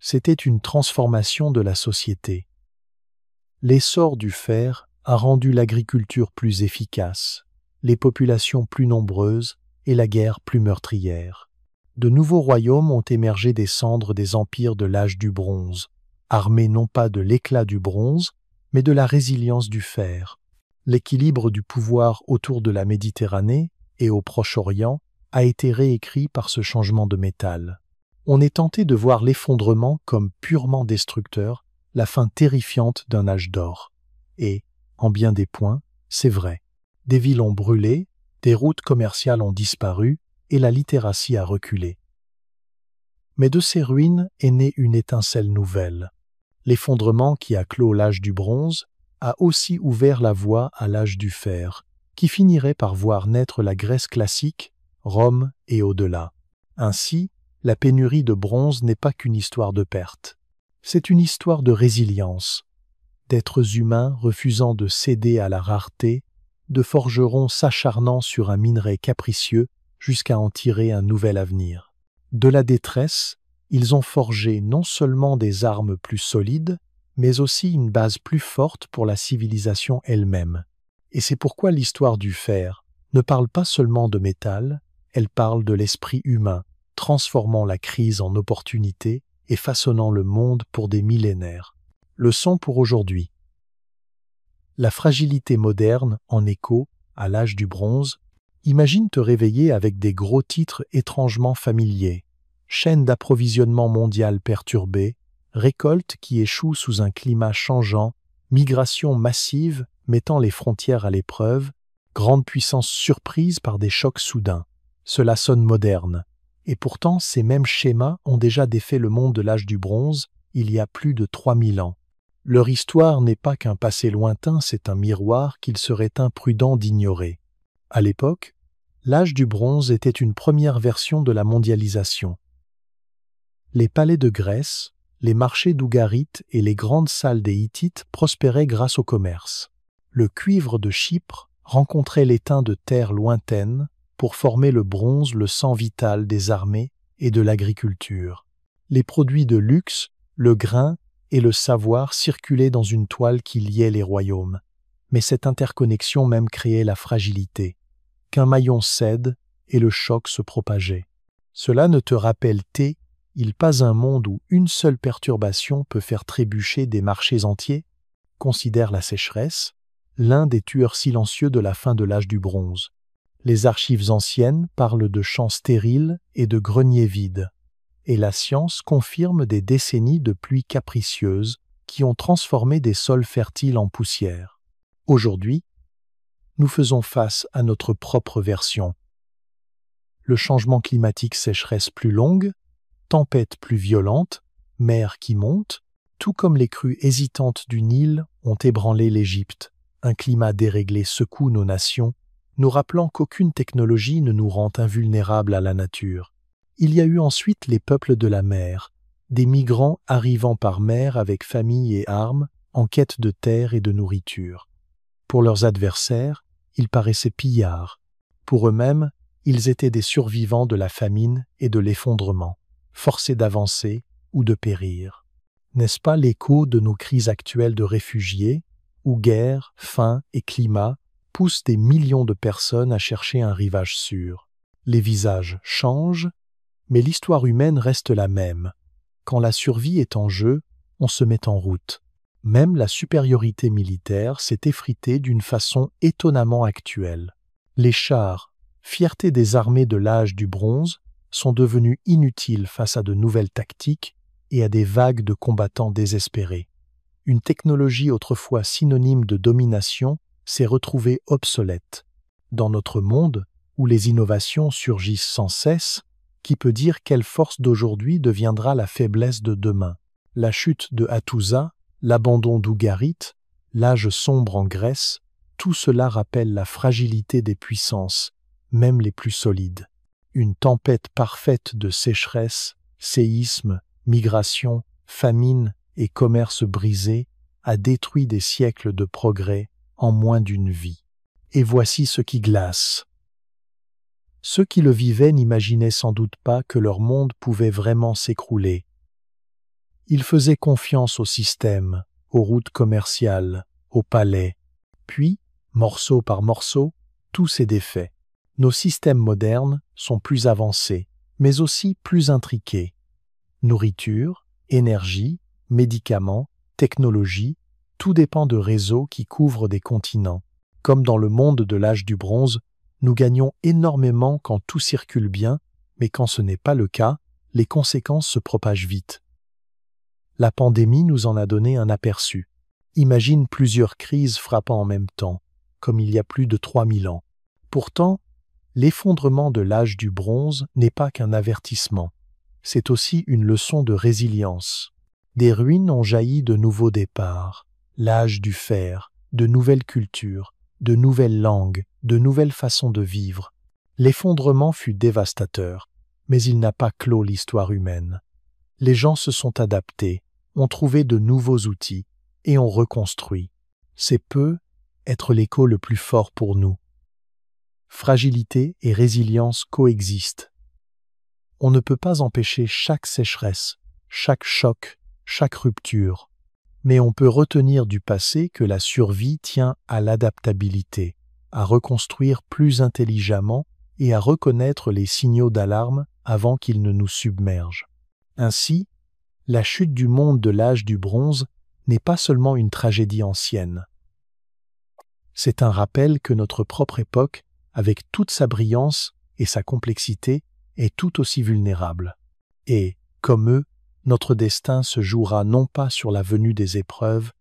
c'était une transformation de la société. L'essor du fer a rendu l'agriculture plus efficace, les populations plus nombreuses et la guerre plus meurtrière. De nouveaux royaumes ont émergé des cendres des empires de l'âge du bronze, armés non pas de l'éclat du bronze, mais de la résilience du fer. L'équilibre du pouvoir autour de la Méditerranée et au Proche-Orient a été réécrit par ce changement de métal. On est tenté de voir l'effondrement comme purement destructeur, la fin terrifiante d'un âge d'or. Et, en bien des points, c'est vrai. Des villes ont brûlé, des routes commerciales ont disparu et la littératie a reculé. Mais de ces ruines est née une étincelle nouvelle. L'effondrement qui a clos l'âge du bronze a aussi ouvert la voie à l'âge du fer, qui finirait par voir naître la Grèce classique, Rome et au-delà. Ainsi, la pénurie de bronze n'est pas qu'une histoire de perte. C'est une histoire de résilience, d'êtres humains refusant de céder à la rareté, de forgerons s'acharnant sur un minerai capricieux jusqu'à en tirer un nouvel avenir. De la détresse, ils ont forgé non seulement des armes plus solides, mais aussi une base plus forte pour la civilisation elle-même. Et c'est pourquoi l'histoire du fer ne parle pas seulement de métal, elle parle de l'esprit humain, transformant la crise en opportunité et façonnant le monde pour des millénaires. Leçon pour aujourd'hui. La fragilité moderne, en écho à l'âge du bronze, imagine te réveiller avec des gros titres étrangement familiers. Chaîne d'approvisionnement mondiale perturbée, récolte qui échoue sous un climat changeant, migration massive mettant les frontières à l'épreuve, grande puissance surprise par des chocs soudains. Cela sonne moderne. Et pourtant, ces mêmes schémas ont déjà défait le monde de l'âge du bronze il y a plus de 3000 ans. Leur histoire n'est pas qu'un passé lointain, c'est un miroir qu'il serait imprudent d'ignorer. À l'époque, l'âge du bronze était une première version de la mondialisation. Les palais de Grèce, les marchés d'Ougarit et les grandes salles des Hittites prospéraient grâce au commerce. Le cuivre de Chypre rencontrait l'étain de terres lointaines pour former le bronze, le sang vital des armées et de l'agriculture. Les produits de luxe, le grain et le savoir circulaient dans une toile qui liait les royaumes. Mais cette interconnexion même créait la fragilité. Qu'un maillon cède et le choc se propageait. Cela ne te rappelle-t-il pas un monde où une seule perturbation peut faire trébucher des marchés entiers? Considère la sécheresse, l'un des tueurs silencieux de la fin de l'âge du bronze. Les archives anciennes parlent de champs stériles et de greniers vides. Et la science confirme des décennies de pluies capricieuses qui ont transformé des sols fertiles en poussière. Aujourd'hui, nous faisons face à notre propre version. Le changement climatique, sécheresse plus longue, tempêtes plus violentes, mer qui monte, tout comme les crues hésitantes du Nil ont ébranlé l'Égypte. Un climat déréglé secoue nos nations, nous rappelant qu'aucune technologie ne nous rend invulnérables à la nature. Il y a eu ensuite les peuples de la mer, des migrants arrivant par mer avec famille et armes, en quête de terre et de nourriture. Pour leurs adversaires, ils paraissaient pillards. Pour eux-mêmes, ils étaient des survivants de la famine et de l'effondrement, forcés d'avancer ou de périr. N'est-ce pas l'écho de nos crises actuelles de réfugiés, où guerre, faim et climat poussent des millions de personnes à chercher un rivage sûr? Les visages changent, mais l'histoire humaine reste la même. Quand la survie est en jeu, on se met en route. Même la supériorité militaire s'est effritée d'une façon étonnamment actuelle. Les chars, fierté des armées de l'âge du bronze, sont devenus inutiles face à de nouvelles tactiques et à des vagues de combattants désespérés. Une technologie autrefois synonyme de domination s'est retrouvée obsolète. Dans notre monde, où les innovations surgissent sans cesse, qui peut dire quelle force d'aujourd'hui deviendra la faiblesse de demain? La chute de Hattusa, l'abandon d'Ougarit, l'âge sombre en Grèce, tout cela rappelle la fragilité des puissances, même les plus solides. Une tempête parfaite de sécheresse, séismes, migration, famine et commerce brisé a détruit des siècles de progrès en moins d'une vie. Et voici ce qui glace. Ceux qui le vivaient n'imaginaient sans doute pas que leur monde pouvait vraiment s'écrouler. Ils faisaient confiance au système, aux routes commerciales, aux palais. Puis, morceau par morceau, tout s'est défait. Nos systèmes modernes sont plus avancés, mais aussi plus intriqués. Nourriture, énergie, médicaments, technologie, tout dépend de réseaux qui couvrent des continents. Comme dans le monde de l'âge du bronze, nous gagnons énormément quand tout circule bien, mais quand ce n'est pas le cas, les conséquences se propagent vite. La pandémie nous en a donné un aperçu. Imagine plusieurs crises frappant en même temps, comme il y a plus de 3000 ans. Pourtant, l'effondrement de l'âge du bronze n'est pas qu'un avertissement. C'est aussi une leçon de résilience. Des ruines ont jailli de nouveaux départs, l'âge du fer, de nouvelles cultures, de nouvelles langues, de nouvelles façons de vivre. L'effondrement fut dévastateur, mais il n'a pas clos l'histoire humaine. Les gens se sont adaptés, ont trouvé de nouveaux outils et ont reconstruit. C'est peu être l'écho le plus fort pour nous. Fragilité et résilience coexistent. On ne peut pas empêcher chaque sécheresse, chaque choc, chaque rupture, mais on peut retenir du passé que la survie tient à l'adaptabilité, à reconstruire plus intelligemment et à reconnaître les signaux d'alarme avant qu'ils ne nous submergent. Ainsi, la chute du monde de l'âge du bronze n'est pas seulement une tragédie ancienne. C'est un rappel que notre propre époque, avec toute sa brillance et sa complexité, est tout aussi vulnérable. Et, comme eux, notre destin se jouera non pas sur la venue des épreuves,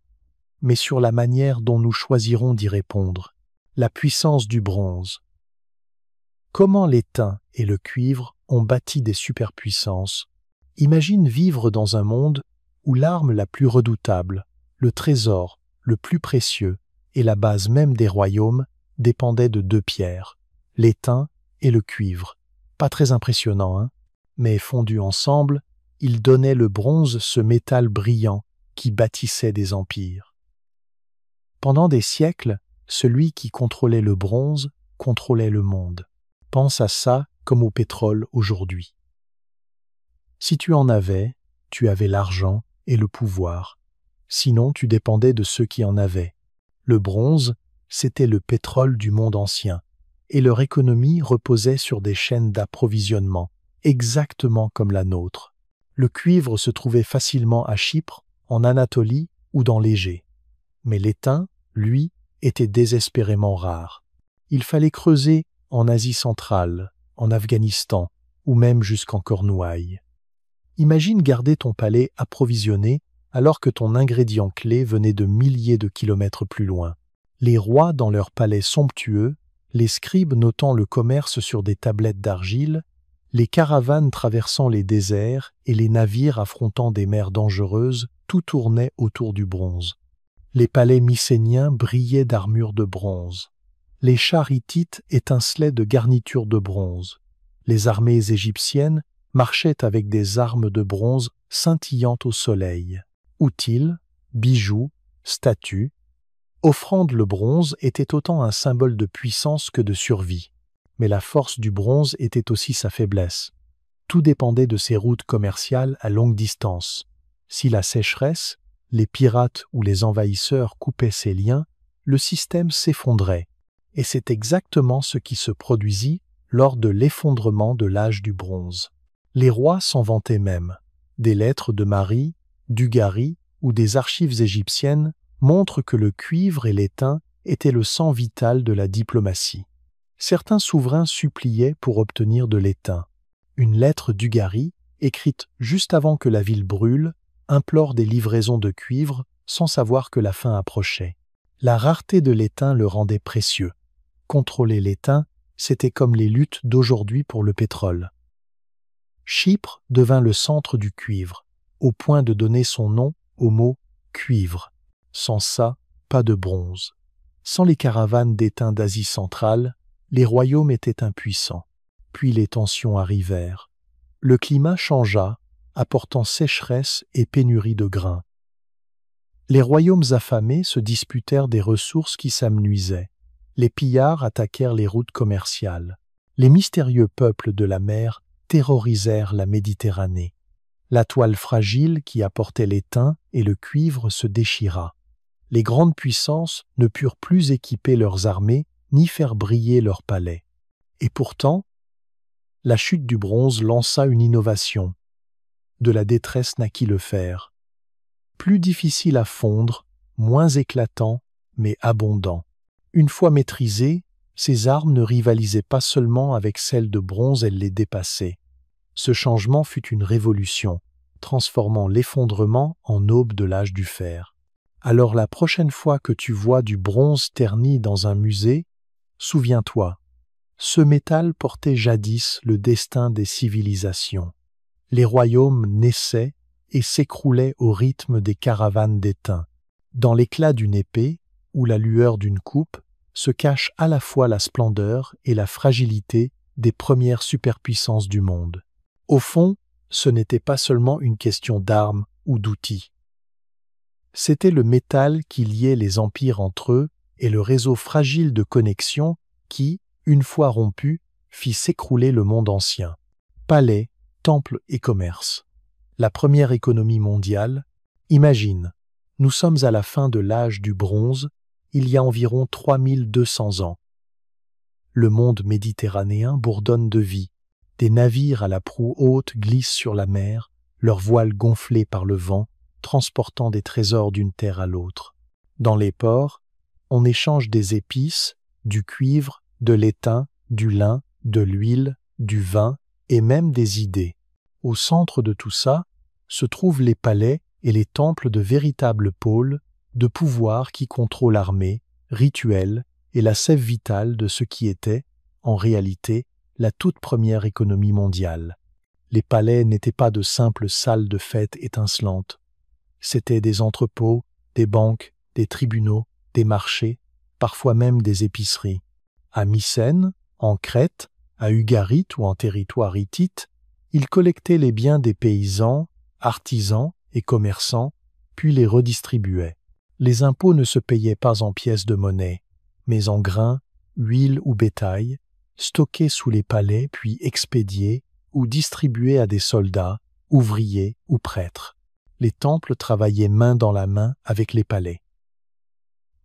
mais sur la manière dont nous choisirons d'y répondre. La puissance du bronze. Comment l'étain et le cuivre ont bâti des superpuissances. Imagine vivre dans un monde où l'arme la plus redoutable, le trésor le plus précieux et la base même des royaumes dépendaient de deux pierres, l'étain et le cuivre. Pas très impressionnant, hein? Mais fondus ensemble, ils donnaient le bronze, ce métal brillant qui bâtissait des empires. Pendant des siècles, celui qui contrôlait le bronze contrôlait le monde. Pense à ça comme au pétrole aujourd'hui. Si tu en avais, tu avais l'argent et le pouvoir, sinon tu dépendais de ceux qui en avaient. Le bronze, c'était le pétrole du monde ancien, et leur économie reposait sur des chaînes d'approvisionnement, exactement comme la nôtre. Le cuivre se trouvait facilement à Chypre, en Anatolie ou dans l'Égée. Mais l'étain, lui, était désespérément rare. Il fallait creuser en Asie centrale, en Afghanistan, ou même jusqu'en Cornouailles. Imagine garder ton palais approvisionné alors que ton ingrédient clé venait de milliers de kilomètres plus loin. Les rois dans leurs palais somptueux, les scribes notant le commerce sur des tablettes d'argile, les caravanes traversant les déserts et les navires affrontant des mers dangereuses, tout tournait autour du bronze. Les palais mycéniens brillaient d'armures de bronze. Les chars hittites étincelaient de garnitures de bronze. Les armées égyptiennes marchaient avec des armes de bronze scintillant au soleil. Outils, bijoux, statues. Offrande, le bronze était autant un symbole de puissance que de survie. Mais la force du bronze était aussi sa faiblesse. Tout dépendait de ses routes commerciales à longue distance. Si la sécheresse, les pirates ou les envahisseurs coupaient ces liens, le système s'effondrait. Et c'est exactement ce qui se produisit lors de l'effondrement de l'âge du bronze. Les rois s'en vantaient même. Des lettres de Marie, d'Ugarie ou des archives égyptiennes montrent que le cuivre et l'étain étaient le sang vital de la diplomatie. Certains souverains suppliaient pour obtenir de l'étain. Une lettre d'Ugarie, écrite juste avant que la ville brûle, implore des livraisons de cuivre sans savoir que la fin approchait. La rareté de l'étain le rendait précieux. Contrôler l'étain, c'était comme les luttes d'aujourd'hui pour le pétrole. Chypre devint le centre du cuivre, au point de donner son nom au mot « cuivre ». Sans ça, pas de bronze. Sans les caravanes d'étain d'Asie centrale, les royaumes étaient impuissants. Puis les tensions arrivèrent. Le climat changea, apportant sécheresse et pénurie de grains. Les royaumes affamés se disputèrent des ressources qui s'amenuisaient. Les pillards attaquèrent les routes commerciales. Les mystérieux peuples de la mer terrorisèrent la Méditerranée. La toile fragile qui apportait l'étain et le cuivre se déchira. Les grandes puissances ne purent plus équiper leurs armées ni faire briller leurs palais. Et pourtant, la chute du bronze lança une innovation. De la détresse naquit le fer. Plus difficile à fondre, moins éclatant, mais abondant. Une fois maîtrisées, ces armes ne rivalisaient pas seulement avec celles de bronze, elles les dépassaient. Ce changement fut une révolution, transformant l'effondrement en aube de l'âge du fer. Alors la prochaine fois que tu vois du bronze terni dans un musée, souviens-toi, ce métal portait jadis le destin des civilisations. Les royaumes naissaient et s'écroulaient au rythme des caravanes d'étain. Dans l'éclat d'une épée ou la lueur d'une coupe se cachent à la fois la splendeur et la fragilité des premières superpuissances du monde. Au fond, ce n'était pas seulement une question d'armes ou d'outils. C'était le métal qui liait les empires entre eux et le réseau fragile de connexion qui, une fois rompu, fit s'écrouler le monde ancien. Palais, temples et commerce. La première économie mondiale. Imagine, nous sommes à la fin de l'âge du bronze, il y a environ 3200 ans. Le monde méditerranéen bourdonne de vie. Des navires à la proue haute glissent sur la mer, leurs voiles gonflées par le vent, transportant des trésors d'une terre à l'autre. Dans les ports, on échange des épices, du cuivre, de l'étain, du lin, de l'huile, du vin et même des idées. Au centre de tout ça se trouvent les palais et les temples de véritables pôles de pouvoir qui contrôlent l'armée, rituels et la sève vitale de ce qui était, en réalité, la toute première économie mondiale. Les palais n'étaient pas de simples salles de fête étincelantes. C'étaient des entrepôts, des banques, des tribunaux, des marchés, parfois même des épiceries. À Mycène, en Crète, à Ugarit ou en territoire hittite, ils collectaient les biens des paysans, artisans et commerçants, puis les redistribuaient. Les impôts ne se payaient pas en pièces de monnaie, mais en grains, huile ou bétail, stockés sous les palais puis expédiés ou distribués à des soldats, ouvriers ou prêtres. les temples travaillaient main dans la main avec les palais.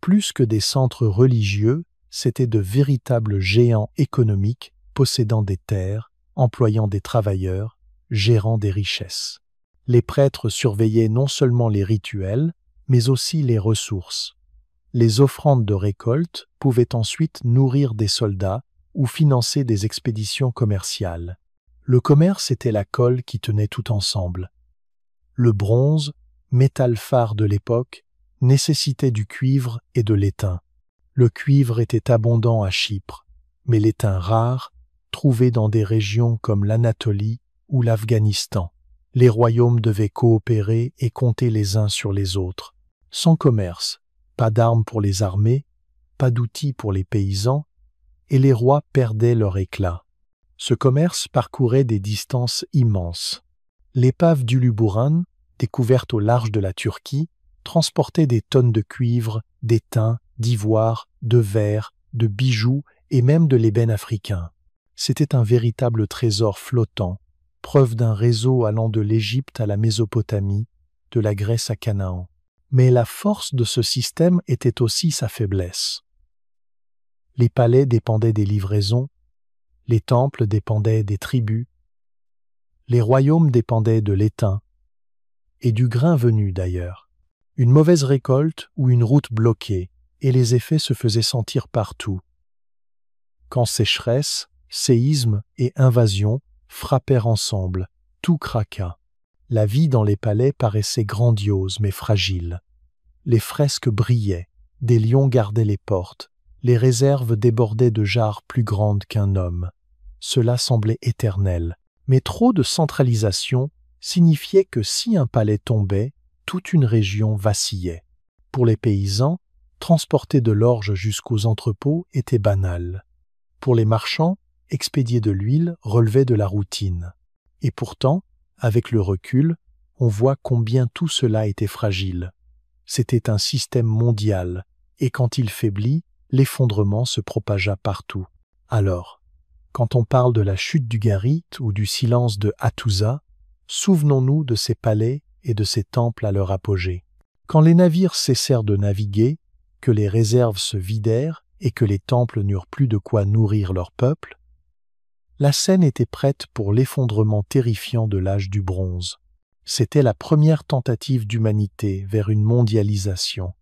Plus que des centres religieux, c'étaient de véritables géants économiques possédant des terres, employant des travailleurs, gérant des richesses. Les prêtres surveillaient non seulement les rituels, mais aussi les ressources. Les offrandes de récolte pouvaient ensuite nourrir des soldats ou financer des expéditions commerciales. Le commerce était la colle qui tenait tout ensemble. Le bronze, métal phare de l'époque, nécessitait du cuivre et de l'étain. Le cuivre était abondant à Chypre, mais l'étain rare, trouvé dans des régions comme l'Anatolie ou l'Afghanistan. Les royaumes devaient coopérer et compter les uns sur les autres. Sans commerce, pas d'armes pour les armées, pas d'outils pour les paysans, et les rois perdaient leur éclat. Ce commerce parcourait des distances immenses. L'épave d'Uluburun, découverte au large de la Turquie, transportait des tonnes de cuivre, d'étain, d'ivoire, de verre, de bijoux et même de l'ébène africain. C'était un véritable trésor flottant, preuve d'un réseau allant de l'Égypte à la Mésopotamie, de la Grèce à Canaan. Mais la force de ce système était aussi sa faiblesse. Les palais dépendaient des livraisons, les temples dépendaient des tribus, les royaumes dépendaient de l'étain, et du grain venu d'ailleurs. Une mauvaise récolte ou une route bloquée, et les effets se faisaient sentir partout. Quand sécheresse, séisme et invasion frappèrent ensemble, tout craqua. La vie dans les palais paraissait grandiose mais fragile. Les fresques brillaient, des lions gardaient les portes, les réserves débordaient de jarres plus grandes qu'un homme. Cela semblait éternel, mais trop de centralisation signifiait que si un palais tombait, toute une région vacillait. Pour les paysans, transporter de l'orge jusqu'aux entrepôts était banal. Pour les marchands, expédier de l'huile relevait de la routine. Et pourtant, avec le recul, on voit combien tout cela était fragile. C'était un système mondial, et quand il faiblit, l'effondrement se propagea partout. Alors, quand on parle de la chute du Garit ou du silence de Hattusa, souvenons-nous de ces palais et de ces temples à leur apogée. Quand les navires cessèrent de naviguer, que les réserves se vidèrent et que les temples n'eurent plus de quoi nourrir leur peuple, la scène était prête pour l'effondrement terrifiant de l'âge du bronze. C'était la première tentative d'humanité vers une mondialisation.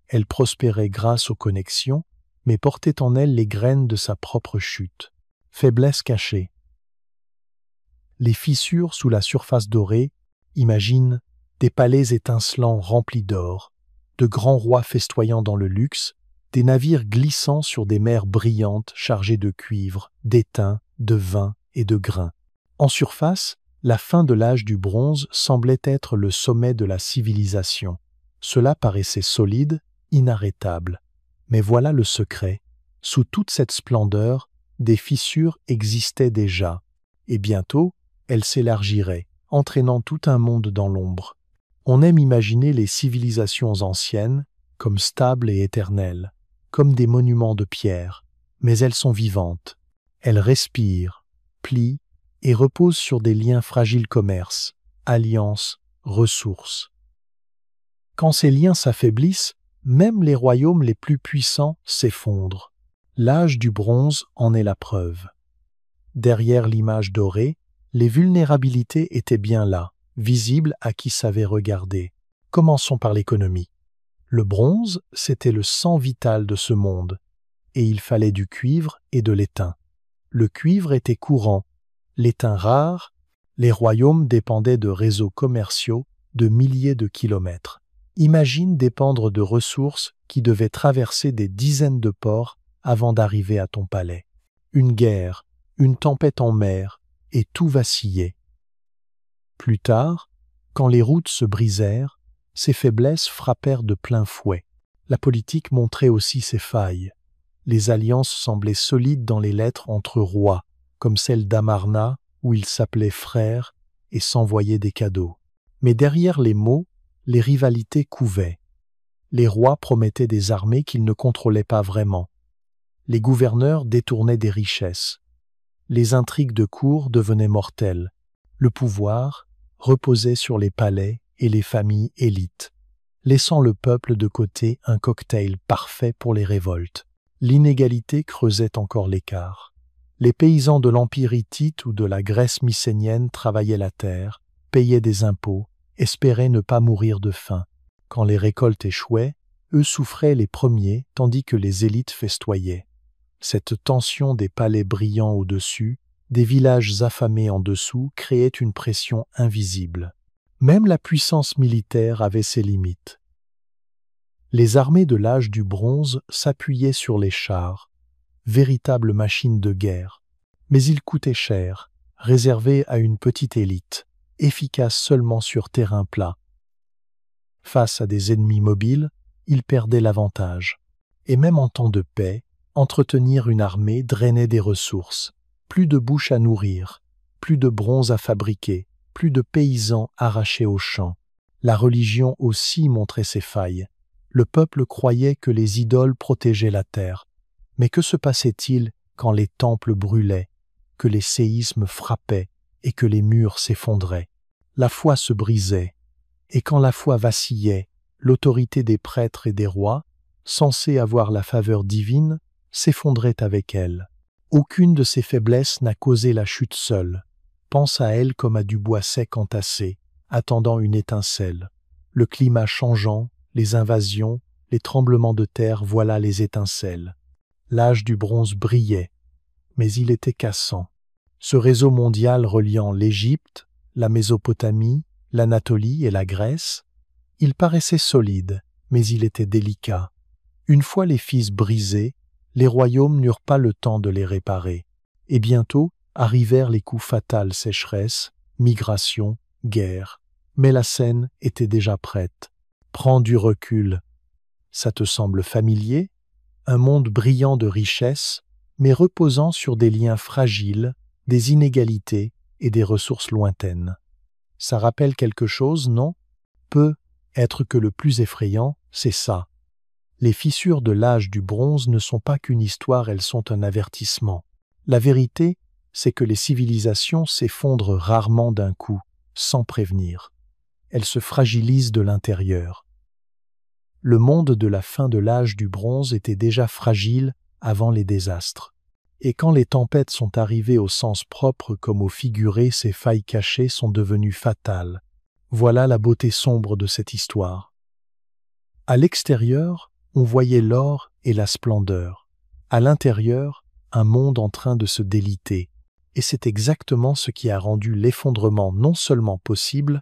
Elle prospérait grâce aux connexions, mais portait en elle les graines de sa propre chute. Faiblesse cachée. Les fissures sous la surface dorée, imagine des palais étincelants remplis d'or, de grands rois festoyant dans le luxe, des navires glissant sur des mers brillantes chargées de cuivre, d'étain, de vin et de grains. En surface, la fin de l'âge du bronze semblait être le sommet de la civilisation. Cela paraissait solide, inarrêtable. Mais voilà le secret. Sous toute cette splendeur, des fissures existaient déjà, et bientôt, elles s'élargiraient, entraînant tout un monde dans l'ombre. On aime imaginer les civilisations anciennes comme stables et éternelles, comme des monuments de pierre, mais elles sont vivantes. Elles respirent, plient et reposent sur des liens fragiles commerce, alliances, ressources. Quand ces liens s'affaiblissent, même les royaumes les plus puissants s'effondrent. L'âge du bronze en est la preuve. Derrière l'image dorée, les vulnérabilités étaient bien là, visibles à qui savait regarder. Commençons par l'économie. Le bronze, c'était le sang vital de ce monde, et il fallait du cuivre et de l'étain. Le cuivre était courant, l'étain rare, les royaumes dépendaient de réseaux commerciaux de milliers de kilomètres. Imagine dépendre de ressources qui devaient traverser des dizaines de ports avant d'arriver à ton palais. Une guerre, une tempête en mer, et tout vacillait. Plus tard, quand les routes se brisèrent, ces faiblesses frappèrent de plein fouet. La politique montrait aussi ses failles. Les alliances semblaient solides dans les lettres entre rois, comme celle d'Amarna, où ils s'appelaient frères et s'envoyaient des cadeaux. Mais derrière les mots, les rivalités couvaient. Les rois promettaient des armées qu'ils ne contrôlaient pas vraiment. Les gouverneurs détournaient des richesses. Les intrigues de cour devenaient mortelles. Le pouvoir reposait sur les palais et les familles élites, laissant le peuple de côté, un cocktail parfait pour les révoltes. L'inégalité creusait encore l'écart. Les paysans de l'Empire hittite ou de la Grèce mycénienne travaillaient la terre, payaient des impôts, espéraient ne pas mourir de faim. Quand les récoltes échouaient, eux souffraient les premiers, tandis que les élites festoyaient. Cette tension des palais brillants au-dessus, des villages affamés en dessous, créait une pression invisible. Même la puissance militaire avait ses limites. Les armées de l'âge du bronze s'appuyaient sur les chars, véritables machines de guerre, mais ils coûtaient cher, réservés à une petite élite, efficace seulement sur terrain plat. Face à des ennemis mobiles, ils perdaient l'avantage. Et même en temps de paix, entretenir une armée drainait des ressources. Plus de bouches à nourrir, plus de bronze à fabriquer, plus de paysans arrachés aux champs. La religion aussi montrait ses failles. Le peuple croyait que les idoles protégeaient la terre. Mais que se passait-il quand les temples brûlaient, que les séismes frappaient et que les murs s'effondraient? La foi se brisait. Et quand la foi vacillait, l'autorité des prêtres et des rois, censés avoir la faveur divine, s'effondrait avec elle. Aucune de ces faiblesses n'a causé la chute seule. Pense à elle comme à du bois sec entassé, attendant une étincelle. Le climat changeant, les invasions, les tremblements de terre, voilà les étincelles. L'âge du bronze brillait, mais il était cassant. Ce réseau mondial reliant l'Égypte, la Mésopotamie, l'Anatolie et la Grèce, il paraissait solide, mais il était délicat. Une fois les fils brisés, les royaumes n'eurent pas le temps de les réparer. Et bientôt arrivèrent les coups fatals: sécheresse, migration, guerre. Mais la scène était déjà prête. Prends du recul. Ça te semble familier? Un monde brillant de richesses, mais reposant sur des liens fragiles, des inégalités et des ressources lointaines. Ça rappelle quelque chose, non? Peut être que le plus effrayant, c'est ça. Les fissures de l'âge du bronze ne sont pas qu'une histoire, elles sont un avertissement. La vérité, c'est que les civilisations s'effondrent rarement d'un coup, sans prévenir. Elles se fragilisent de l'intérieur. Le monde de la fin de l'âge du bronze était déjà fragile avant les désastres. Et quand les tempêtes sont arrivées au sens propre comme au figuré, ces failles cachées sont devenues fatales. Voilà la beauté sombre de cette histoire. À l'extérieur, on voyait l'or et la splendeur. À l'intérieur, un monde en train de se déliter. Et c'est exactement ce qui a rendu l'effondrement non seulement possible,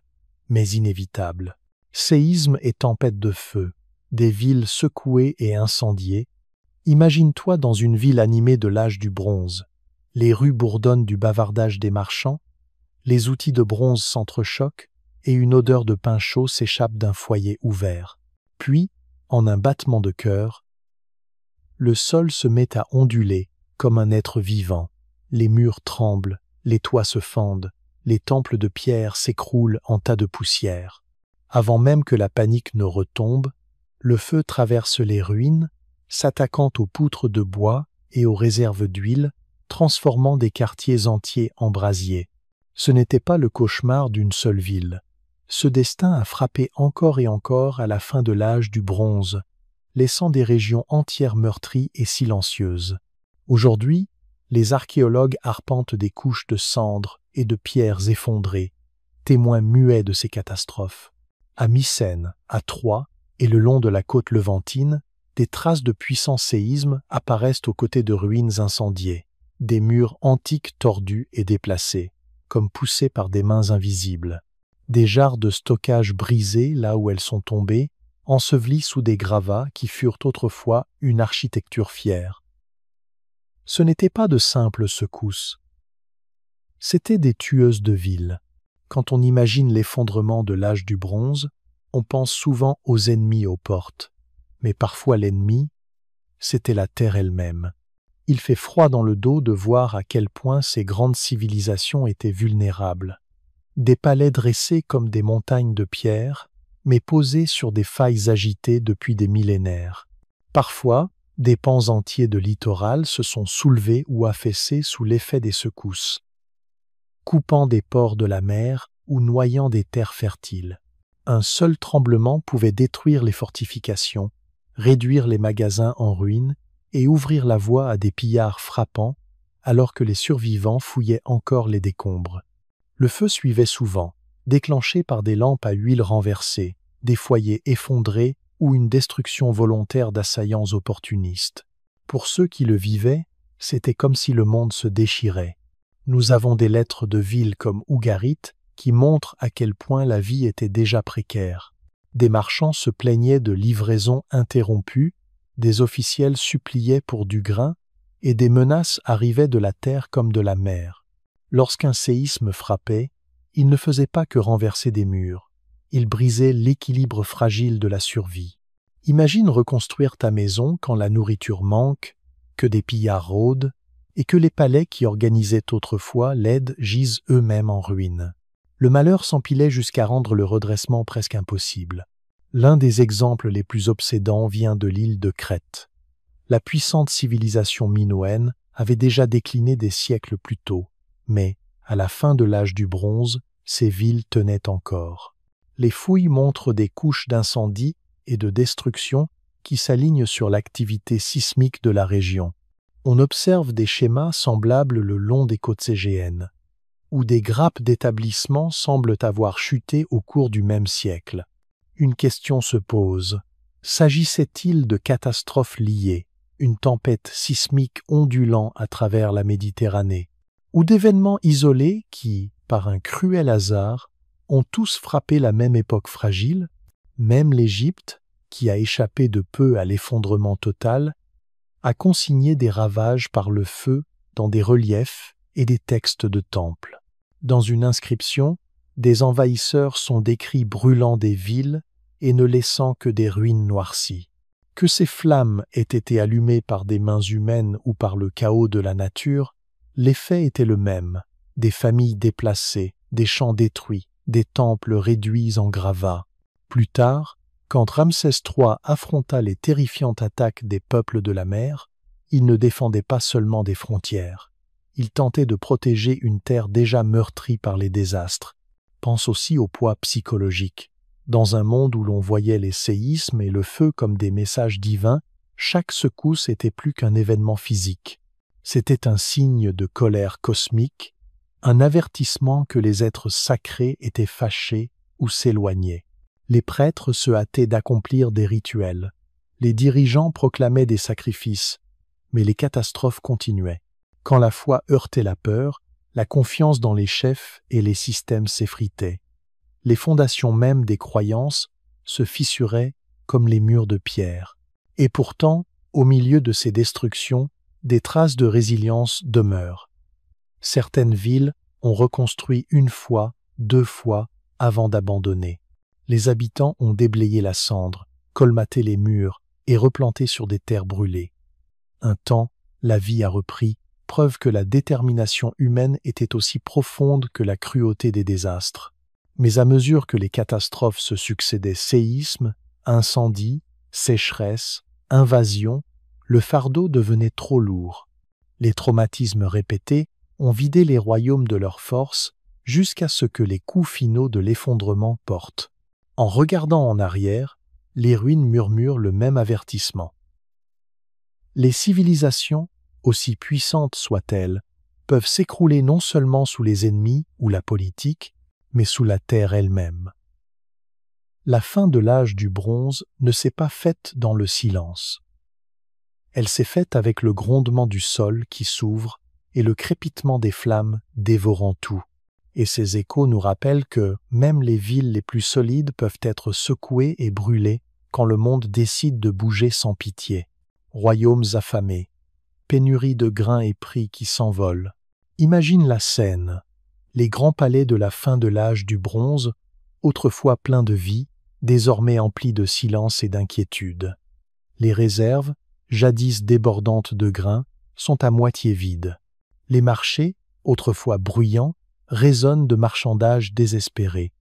mais inévitable. Séismes et tempêtes de feu, des villes secouées et incendiées. Imagine-toi dans une ville animée de l'âge du bronze. Les rues bourdonnent du bavardage des marchands, les outils de bronze s'entrechoquent et une odeur de pain chaud s'échappe d'un foyer ouvert. Puis, en un battement de cœur, le sol se met à onduler comme un être vivant. Les murs tremblent, les toits se fendent, les temples de pierre s'écroulent en tas de poussière. Avant même que la panique ne retombe, le feu traverse les ruines, s'attaquant aux poutres de bois et aux réserves d'huile, transformant des quartiers entiers en brasiers. Ce n'était pas le cauchemar d'une seule ville. Ce destin a frappé encore et encore à la fin de l'âge du bronze, laissant des régions entières meurtries et silencieuses. Aujourd'hui, les archéologues arpentent des couches de cendres et de pierres effondrées, témoins muets de ces catastrophes. À Mycène, à Troie et le long de la côte levantine, des traces de puissants séismes apparaissent aux côtés de ruines incendiées, des murs antiques tordus et déplacés, comme poussés par des mains invisibles. Des jarres de stockage brisées là où elles sont tombées, ensevelies sous des gravats qui furent autrefois une architecture fière. Ce n'étaient pas de simples secousses. C'étaient des tueuses de villes. Quand on imagine l'effondrement de l'âge du bronze, on pense souvent aux ennemis aux portes. Mais parfois l'ennemi, c'était la terre elle-même. Il fait froid dans le dos de voir à quel point ces grandes civilisations étaient vulnérables. Des palais dressés comme des montagnes de pierre, mais posés sur des failles agitées depuis des millénaires. Parfois, des pans entiers de littoral se sont soulevés ou affaissés sous l'effet des secousses, coupant des ports de la mer ou noyant des terres fertiles. Un seul tremblement pouvait détruire les fortifications, réduire les magasins en ruines et ouvrir la voie à des pillards frappants, alors que les survivants fouillaient encore les décombres. Le feu suivait souvent, déclenché par des lampes à huile renversées, des foyers effondrés ou une destruction volontaire d'assaillants opportunistes. Pour ceux qui le vivaient, c'était comme si le monde se déchirait. Nous avons des lettres de villes comme Ougarit qui montrent à quel point la vie était déjà précaire. Des marchands se plaignaient de livraisons interrompues, des officiels suppliaient pour du grain, et des menaces arrivaient de la terre comme de la mer. Lorsqu'un séisme frappait, il ne faisait pas que renverser des murs, il brisait l'équilibre fragile de la survie. Imagine reconstruire ta maison quand la nourriture manque, que des pillards rôdent, et que les palais qui organisaient autrefois l'aide gisent eux-mêmes en ruine. Le malheur s'empilait jusqu'à rendre le redressement presque impossible. L'un des exemples les plus obsédants vient de l'île de Crète. La puissante civilisation minoenne avait déjà décliné des siècles plus tôt, mais, à la fin de l'âge du bronze, ces villes tenaient encore. Les fouilles montrent des couches d'incendie et de destruction qui s'alignent sur l'activité sismique de la région. On observe des schémas semblables le long des côtes égéennes, où des grappes d'établissements semblent avoir chuté au cours du même siècle. Une question se pose. S'agissait-il de catastrophes liées, une tempête sismique ondulant à travers la Méditerranée, ou d'événements isolés qui, par un cruel hasard, ont tous frappé la même époque fragile, même l'Égypte, qui a échappé de peu à l'effondrement total, a consigné des ravages par le feu dans des reliefs et des textes de temples. Dans une inscription, des envahisseurs sont décrits brûlant des villes et ne laissant que des ruines noircies. Que ces flammes aient été allumées par des mains humaines ou par le chaos de la nature, l'effet était le même. Des familles déplacées, des champs détruits, des temples réduits en gravats. Plus tard, quand Ramsès III affronta les terrifiantes attaques des peuples de la mer, il ne défendait pas seulement des frontières. Il tentait de protéger une terre déjà meurtrie par les désastres. Pense aussi au poids psychologique. Dans un monde où l'on voyait les séismes et le feu comme des messages divins, chaque secousse était plus qu'un événement physique. C'était un signe de colère cosmique, un avertissement que les êtres sacrés étaient fâchés ou s'éloignaient. Les prêtres se hâtaient d'accomplir des rituels. Les dirigeants proclamaient des sacrifices, mais les catastrophes continuaient. Quand la foi heurtait la peur, la confiance dans les chefs et les systèmes s'effritait. Les fondations mêmes des croyances se fissuraient comme les murs de pierre. Et pourtant, au milieu de ces destructions, des traces de résilience demeurent. Certaines villes ont reconstruit une fois, 2 fois, avant d'abandonner. Les habitants ont déblayé la cendre, colmaté les murs et replanté sur des terres brûlées. Un temps, la vie a repris, preuve que la détermination humaine était aussi profonde que la cruauté des désastres. Mais à mesure que les catastrophes se succédaient, séismes, incendies, sécheresses, invasions, le fardeau devenait trop lourd. Les traumatismes répétés ont vidé les royaumes de leur force jusqu'à ce que les coups finaux de l'effondrement portent. En regardant en arrière, les ruines murmurent le même avertissement. Les civilisations, aussi puissantes soient-elles, peuvent s'écrouler non seulement sous les ennemis ou la politique, mais sous la terre elle-même. La fin de l'âge du bronze ne s'est pas faite dans le silence. Elle s'est faite avec le grondement du sol qui s'ouvre et le crépitement des flammes dévorant tout. Et ces échos nous rappellent que même les villes les plus solides peuvent être secouées et brûlées quand le monde décide de bouger sans pitié. Royaumes affamés, pénurie de grains et prix qui s'envolent. Imagine la scène, les grands palais de la fin de l'âge du bronze, autrefois pleins de vie, désormais emplis de silence et d'inquiétude. Les réserves, jadis débordantes de grains, sont à moitié vides. Les marchés, autrefois bruyants, résonnent de marchandages désespérés.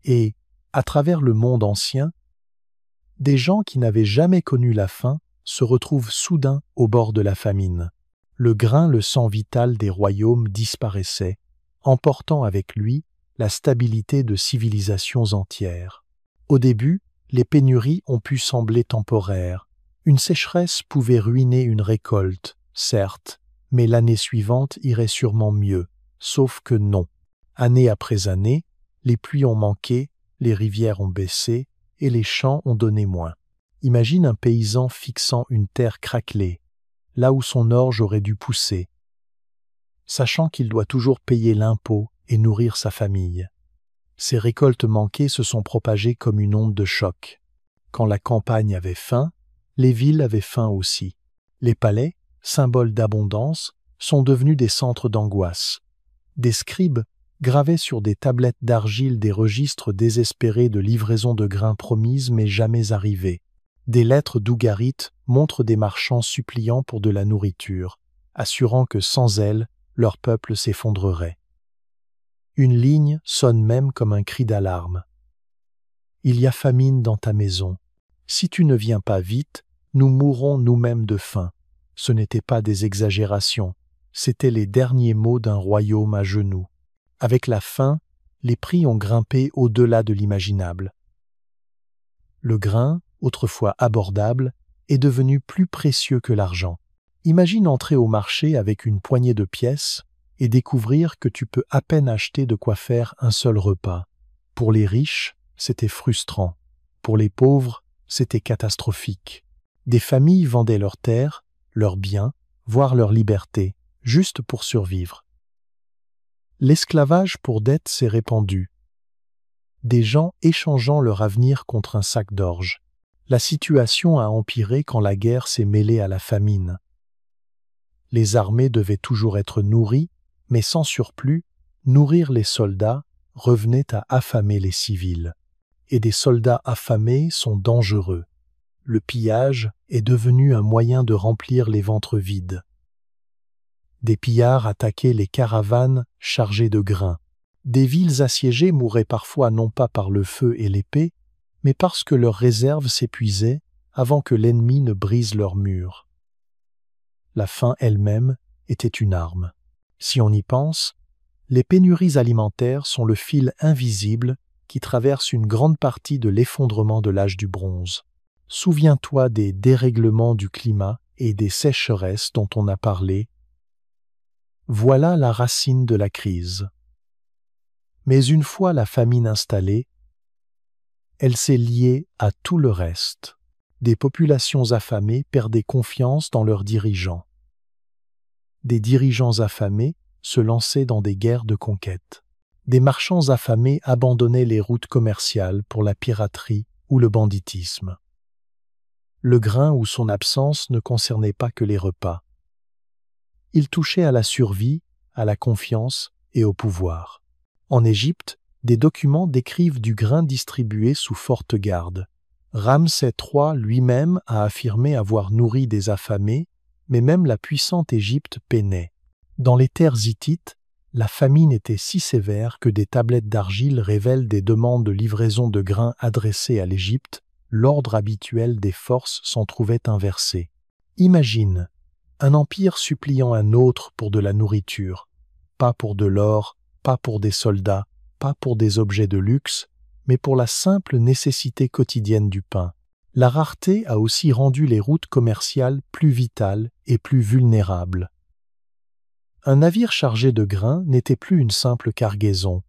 Et, à travers le monde ancien, des gens qui n'avaient jamais connu la faim se retrouvent soudain au bord de la famine. Le grain, le sang vital des royaumes disparaissait, emportant avec lui la stabilité de civilisations entières. Au début, les pénuries ont pu sembler temporaires. Une sécheresse pouvait ruiner une récolte, certes, mais l'année suivante irait sûrement mieux, sauf que non. Année après année, les pluies ont manqué, les rivières ont baissé et les champs ont donné moins. Imagine un paysan fixant une terre craquelée, là où son orge aurait dû pousser, sachant qu'il doit toujours payer l'impôt et nourrir sa famille. Ces récoltes manquées se sont propagées comme une onde de choc. Quand la campagne avait faim, les villes avaient faim aussi. Les palais, symboles d'abondance, sont devenus des centres d'angoisse. Des scribes gravaient sur des tablettes d'argile des registres désespérés de livraisons de grains promises mais jamais arrivées. Des lettres d'Ougarit montrent des marchands suppliant pour de la nourriture, assurant que sans elle, leur peuple s'effondrerait. Une ligne sonne même comme un cri d'alarme. Il y a famine dans ta maison. Si tu ne viens pas vite, nous mourrons nous-mêmes de faim. Ce n'étaient pas des exagérations, c'étaient les derniers mots d'un royaume à genoux. Avec la faim, les prix ont grimpé au-delà de l'imaginable. Le grain, autrefois abordable, est devenu plus précieux que l'argent. Imagine entrer au marché avec une poignée de pièces et découvrir que tu peux à peine acheter de quoi faire un seul repas. Pour les riches, c'était frustrant. Pour les pauvres, c'était catastrophique. Des familles vendaient leurs terres, leurs biens, voire leur liberté, juste pour survivre. L'esclavage pour dette s'est répandu. Des gens échangeant leur avenir contre un sac d'orge. La situation a empiré quand la guerre s'est mêlée à la famine. Les armées devaient toujours être nourries, mais sans surplus, nourrir les soldats revenait à affamer les civils. Et des soldats affamés sont dangereux. Le pillage est devenu un moyen de remplir les ventres vides. Des pillards attaquaient les caravanes chargées de grains. Des villes assiégées mouraient parfois non pas par le feu et l'épée, mais parce que leurs réserves s'épuisaient avant que l'ennemi ne brise leurs murs. La faim elle-même était une arme. Si on y pense, les pénuries alimentaires sont le fil invisible qui traverse une grande partie de l'effondrement de l'âge du bronze. Souviens-toi des dérèglements du climat et des sécheresses dont on a parlé. Voilà la racine de la crise. Mais une fois la famine installée, elle s'est liée à tout le reste. Des populations affamées perdaient confiance dans leurs dirigeants. Des dirigeants affamés se lançaient dans des guerres de conquête. Des marchands affamés abandonnaient les routes commerciales pour la piraterie ou le banditisme. Le grain ou son absence ne concernait pas que les repas. Il touchait à la survie, à la confiance et au pouvoir. En Égypte, des documents décrivent du grain distribué sous forte garde. Ramsès III lui-même a affirmé avoir nourri des affamés, mais même la puissante Égypte peinait. Dans les terres hittites, la famine était si sévère que des tablettes d'argile révèlent des demandes de livraison de grains adressées à l'Égypte. L'ordre habituel des forces s'en trouvait inversé. Imagine, un empire suppliant un autre pour de la nourriture, pas pour de l'or, pas pour des soldats, pas pour des objets de luxe, mais pour la simple nécessité quotidienne du pain. La rareté a aussi rendu les routes commerciales plus vitales et plus vulnérables. Un navire chargé de grains n'était plus une simple cargaison.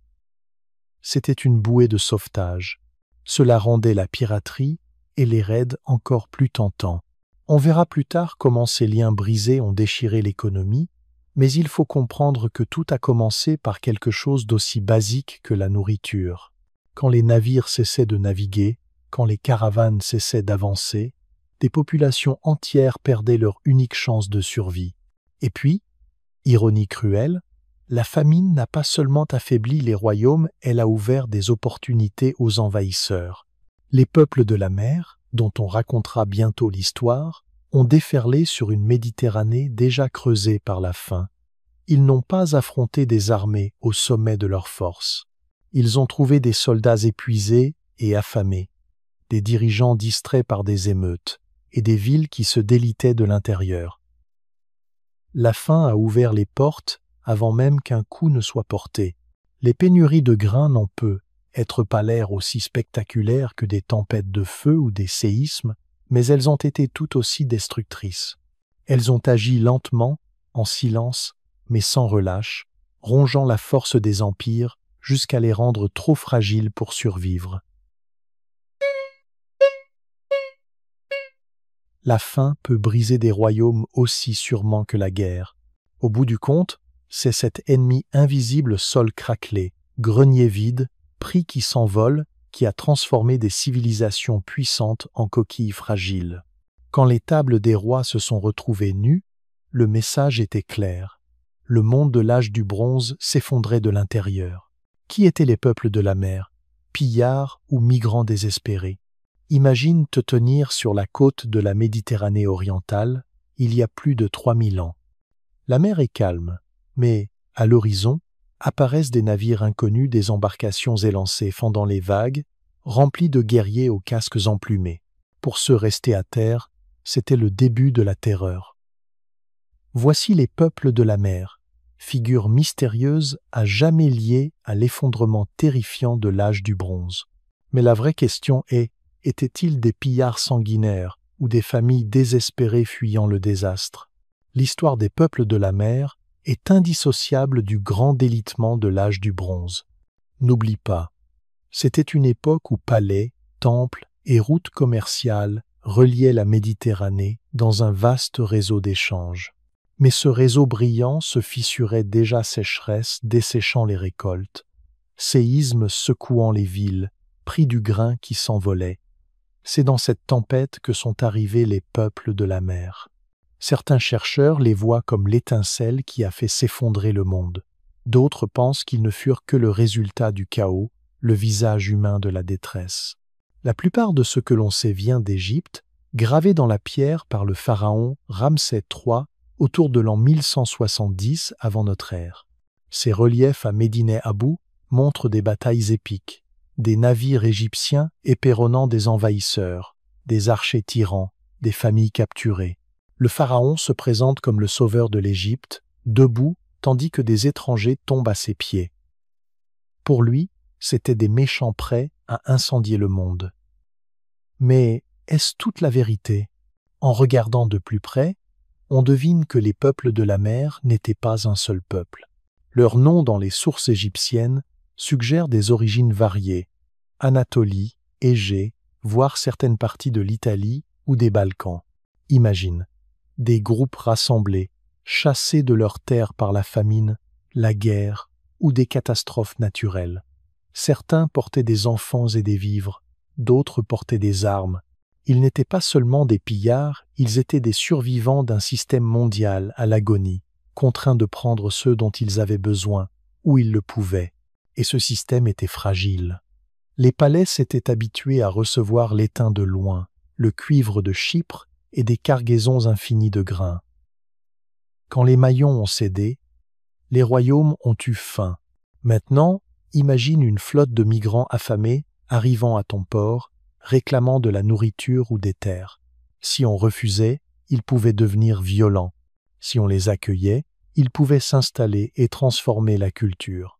C'était une bouée de sauvetage. Cela rendait la piraterie et les raids encore plus tentants. On verra plus tard comment ces liens brisés ont déchiré l'économie, mais il faut comprendre que tout a commencé par quelque chose d'aussi basique que la nourriture. Quand les navires cessaient de naviguer, quand les caravanes cessaient d'avancer, des populations entières perdaient leur unique chance de survie. Et puis, ironie cruelle, la famine n'a pas seulement affaibli les royaumes, elle a ouvert des opportunités aux envahisseurs. Les peuples de la mer, dont on racontera bientôt l'histoire, ont déferlé sur une Méditerranée déjà creusée par la faim. Ils n'ont pas affronté des armées au sommet de leurs forces. Ils ont trouvé des soldats épuisés et affamés, des dirigeants distraits par des émeutes et des villes qui se délitaient de l'intérieur. La faim a ouvert les portes avant même qu'un coup ne soit porté. Les pénuries de grains n'ont peu être pas l'air aussi spectaculaires que des tempêtes de feu ou des séismes, mais elles ont été tout aussi destructrices. Elles ont agi lentement, en silence, mais sans relâche, rongeant la force des empires jusqu'à les rendre trop fragiles pour survivre. La faim peut briser des royaumes aussi sûrement que la guerre. Au bout du compte, c'est cet ennemi invisible sol craquelé, grenier vide, prix qui s'envole, qui a transformé des civilisations puissantes en coquilles fragiles. Quand les tables des rois se sont retrouvées nues, le message était clair. Le monde de l'âge du bronze s'effondrait de l'intérieur. Qui étaient les peuples de la mer? Pillards ou migrants désespérés? Imagine te tenir sur la côte de la Méditerranée orientale, il y a plus de 3000 ans. La mer est calme, mais, à l'horizon, apparaissent des navires inconnus, des embarcations élancées fendant les vagues, remplies de guerriers aux casques emplumés. Pour ceux restés à terre, c'était le début de la terreur. Voici les peuples de la mer, figures mystérieuses à jamais liées à l'effondrement terrifiant de l'âge du bronze. Mais la vraie question est, étaient-ils des pillards sanguinaires ou des familles désespérées fuyant le désastre? L'histoire des peuples de la mer est indissociable du grand délitement de l'âge du bronze. N'oublie pas, c'était une époque où palais, temples et routes commerciales reliaient la Méditerranée dans un vaste réseau d'échanges. Mais ce réseau brillant se fissurait déjà sécheresse desséchant les récoltes, séismes secouant les villes, prix du grain qui s'envolait. C'est dans cette tempête que sont arrivés les peuples de la mer. Certains chercheurs les voient comme l'étincelle qui a fait s'effondrer le monde. D'autres pensent qu'ils ne furent que le résultat du chaos, le visage humain de la détresse. La plupart de ce que l'on sait vient d'Égypte, gravé dans la pierre par le pharaon Ramsès III autour de l'an 1170 avant notre ère. Ces reliefs à Médine-Abou montrent des batailles épiques, des navires égyptiens éperonnant des envahisseurs, des archers tyrans, des familles capturées. Le pharaon se présente comme le sauveur de l'Égypte, debout, tandis que des étrangers tombent à ses pieds. Pour lui, c'étaient des méchants prêts à incendier le monde. Mais est-ce toute la vérité? En regardant de plus près, on devine que les peuples de la mer n'étaient pas un seul peuple. Leurs noms dans les sources égyptiennes suggèrent des origines variées, Anatolie, Égée, voire certaines parties de l'Italie ou des Balkans. Imagine, des groupes rassemblés, chassés de leurs terres par la famine, la guerre ou des catastrophes naturelles. Certains portaient des enfants et des vivres, d'autres portaient des armes. Ils n'étaient pas seulement des pillards, ils étaient des survivants d'un système mondial à l'agonie, contraints de prendre ceux dont ils avaient besoin, où ils le pouvaient. Et ce système était fragile. Les palais s'étaient habitués à recevoir l'étain de loin, le cuivre de Chypre et des cargaisons infinies de grains. Quand les maillons ont cédé, les royaumes ont eu faim. Maintenant, imagine une flotte de migrants affamés arrivant à ton port, réclamant de la nourriture ou des terres. Si on refusait, ils pouvaient devenir violents. Si on les accueillait, ils pouvaient s'installer et transformer la culture.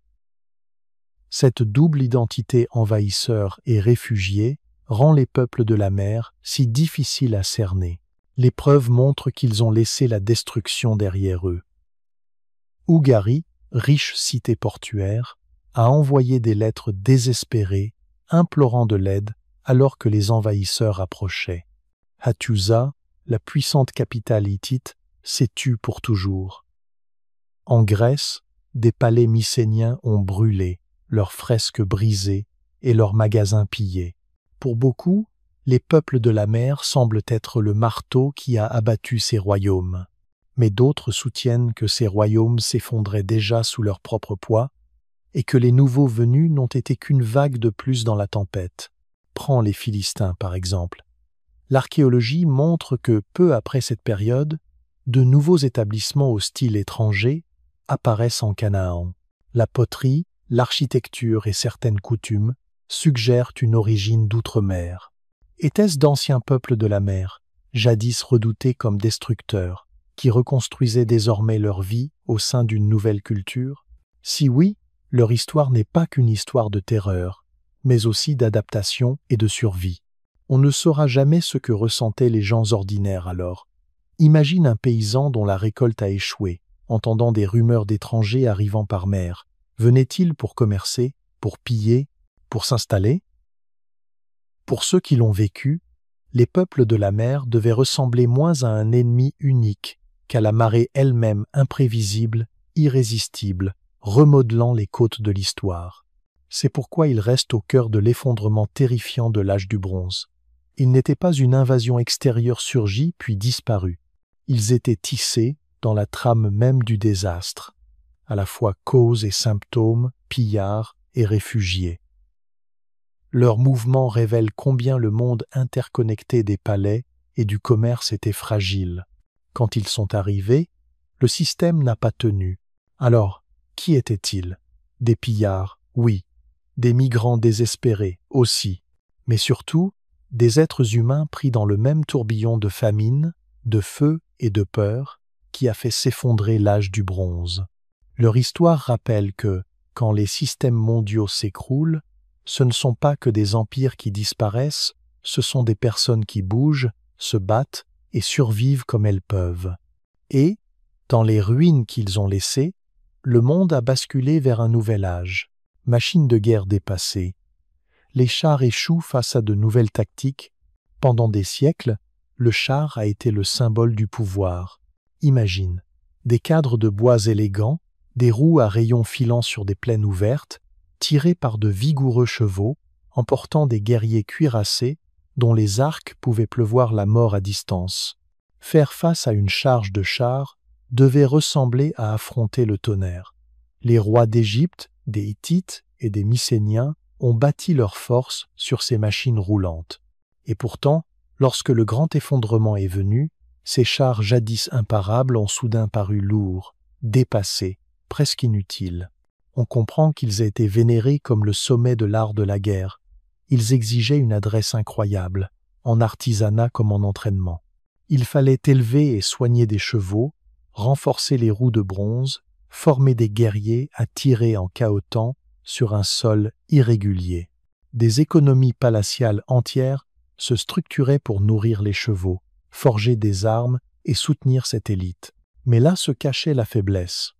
Cette double identité envahisseur et réfugié rend les peuples de la mer si difficiles à cerner. Les preuves montrent qu'ils ont laissé la destruction derrière eux. Ougari, riche cité portuaire, a envoyé des lettres désespérées, implorant de l'aide alors que les envahisseurs approchaient. Hattusa, la puissante capitale hittite, s'est tue pour toujours. En Grèce, des palais mycéniens ont brûlé, leurs fresques brisées et leurs magasins pillés. Pour beaucoup, les peuples de la mer semblent être le marteau qui a abattu ces royaumes. Mais d'autres soutiennent que ces royaumes s'effondraient déjà sous leur propre poids et que les nouveaux venus n'ont été qu'une vague de plus dans la tempête. Prends les Philistins, par exemple. L'archéologie montre que, peu après cette période, de nouveaux établissements au style étranger apparaissent en Canaan. La poterie, l'architecture et certaines coutumes suggèrent une origine d'outre-mer. Étaient-ce d'anciens peuples de la mer, jadis redoutés comme destructeurs, qui reconstruisaient désormais leur vie au sein d'une nouvelle culture? Si oui, Leur histoire n'est pas qu'une histoire de terreur, mais aussi d'adaptation et de survie. On ne saura jamais ce que ressentaient les gens ordinaires alors. Imagine un paysan dont la récolte a échoué, entendant des rumeurs d'étrangers arrivant par mer. Venaient-ils pour commercer, pour piller, pour s'installer? Pour ceux qui l'ont vécu, les peuples de la mer devaient ressembler moins à un ennemi unique qu'à la marée elle-même imprévisible, irrésistible, remodelant les côtes de l'histoire. C'est pourquoi ils restent au cœur de l'effondrement terrifiant de l'âge du bronze. Ils n'étaient pas une invasion extérieure surgie puis disparue. Ils étaient tissés dans la trame même du désastre, à la fois cause et symptôme, pillards et réfugiés. Leur mouvement révèle combien le monde interconnecté des palais et du commerce était fragile. Quand ils sont arrivés, le système n'a pas tenu. Alors, qui étaient-ils? Des pillards, oui. Des migrants désespérés, aussi. Mais surtout, des êtres humains pris dans le même tourbillon de famine, de feu et de peur qui a fait s'effondrer l'âge du bronze. Leur histoire rappelle que, quand les systèmes mondiaux s'écroulent, ce ne sont pas que des empires qui disparaissent, ce sont des personnes qui bougent, se battent et survivent comme elles peuvent. Et, dans les ruines qu'ils ont laissées, le monde a basculé vers un nouvel âge. Machine de guerre dépassée. Les chars échouent face à de nouvelles tactiques. Pendant des siècles, le char a été le symbole du pouvoir. Imagine, des cadres de bois élégants, des roues à rayons filants sur des plaines ouvertes, tirés par de vigoureux chevaux, emportant des guerriers cuirassés dont les arcs pouvaient pleuvoir la mort à distance. Faire face à une charge de chars devait ressembler à affronter le tonnerre. Les rois d'Égypte, des Hittites et des Mycéniens ont bâti leur force sur ces machines roulantes. Et pourtant, lorsque le grand effondrement est venu, ces chars jadis imparables ont soudain paru lourds, dépassés, presque inutiles. On comprend qu'ils aient été vénérés comme le sommet de l'art de la guerre. Ils exigeaient une adresse incroyable, en artisanat comme en entraînement. Il fallait élever et soigner des chevaux, renforcer les roues de bronze, former des guerriers à tirer en cahotant sur un sol irrégulier. Des économies palatiales entières se structuraient pour nourrir les chevaux, forger des armes et soutenir cette élite. Mais là se cachait la faiblesse.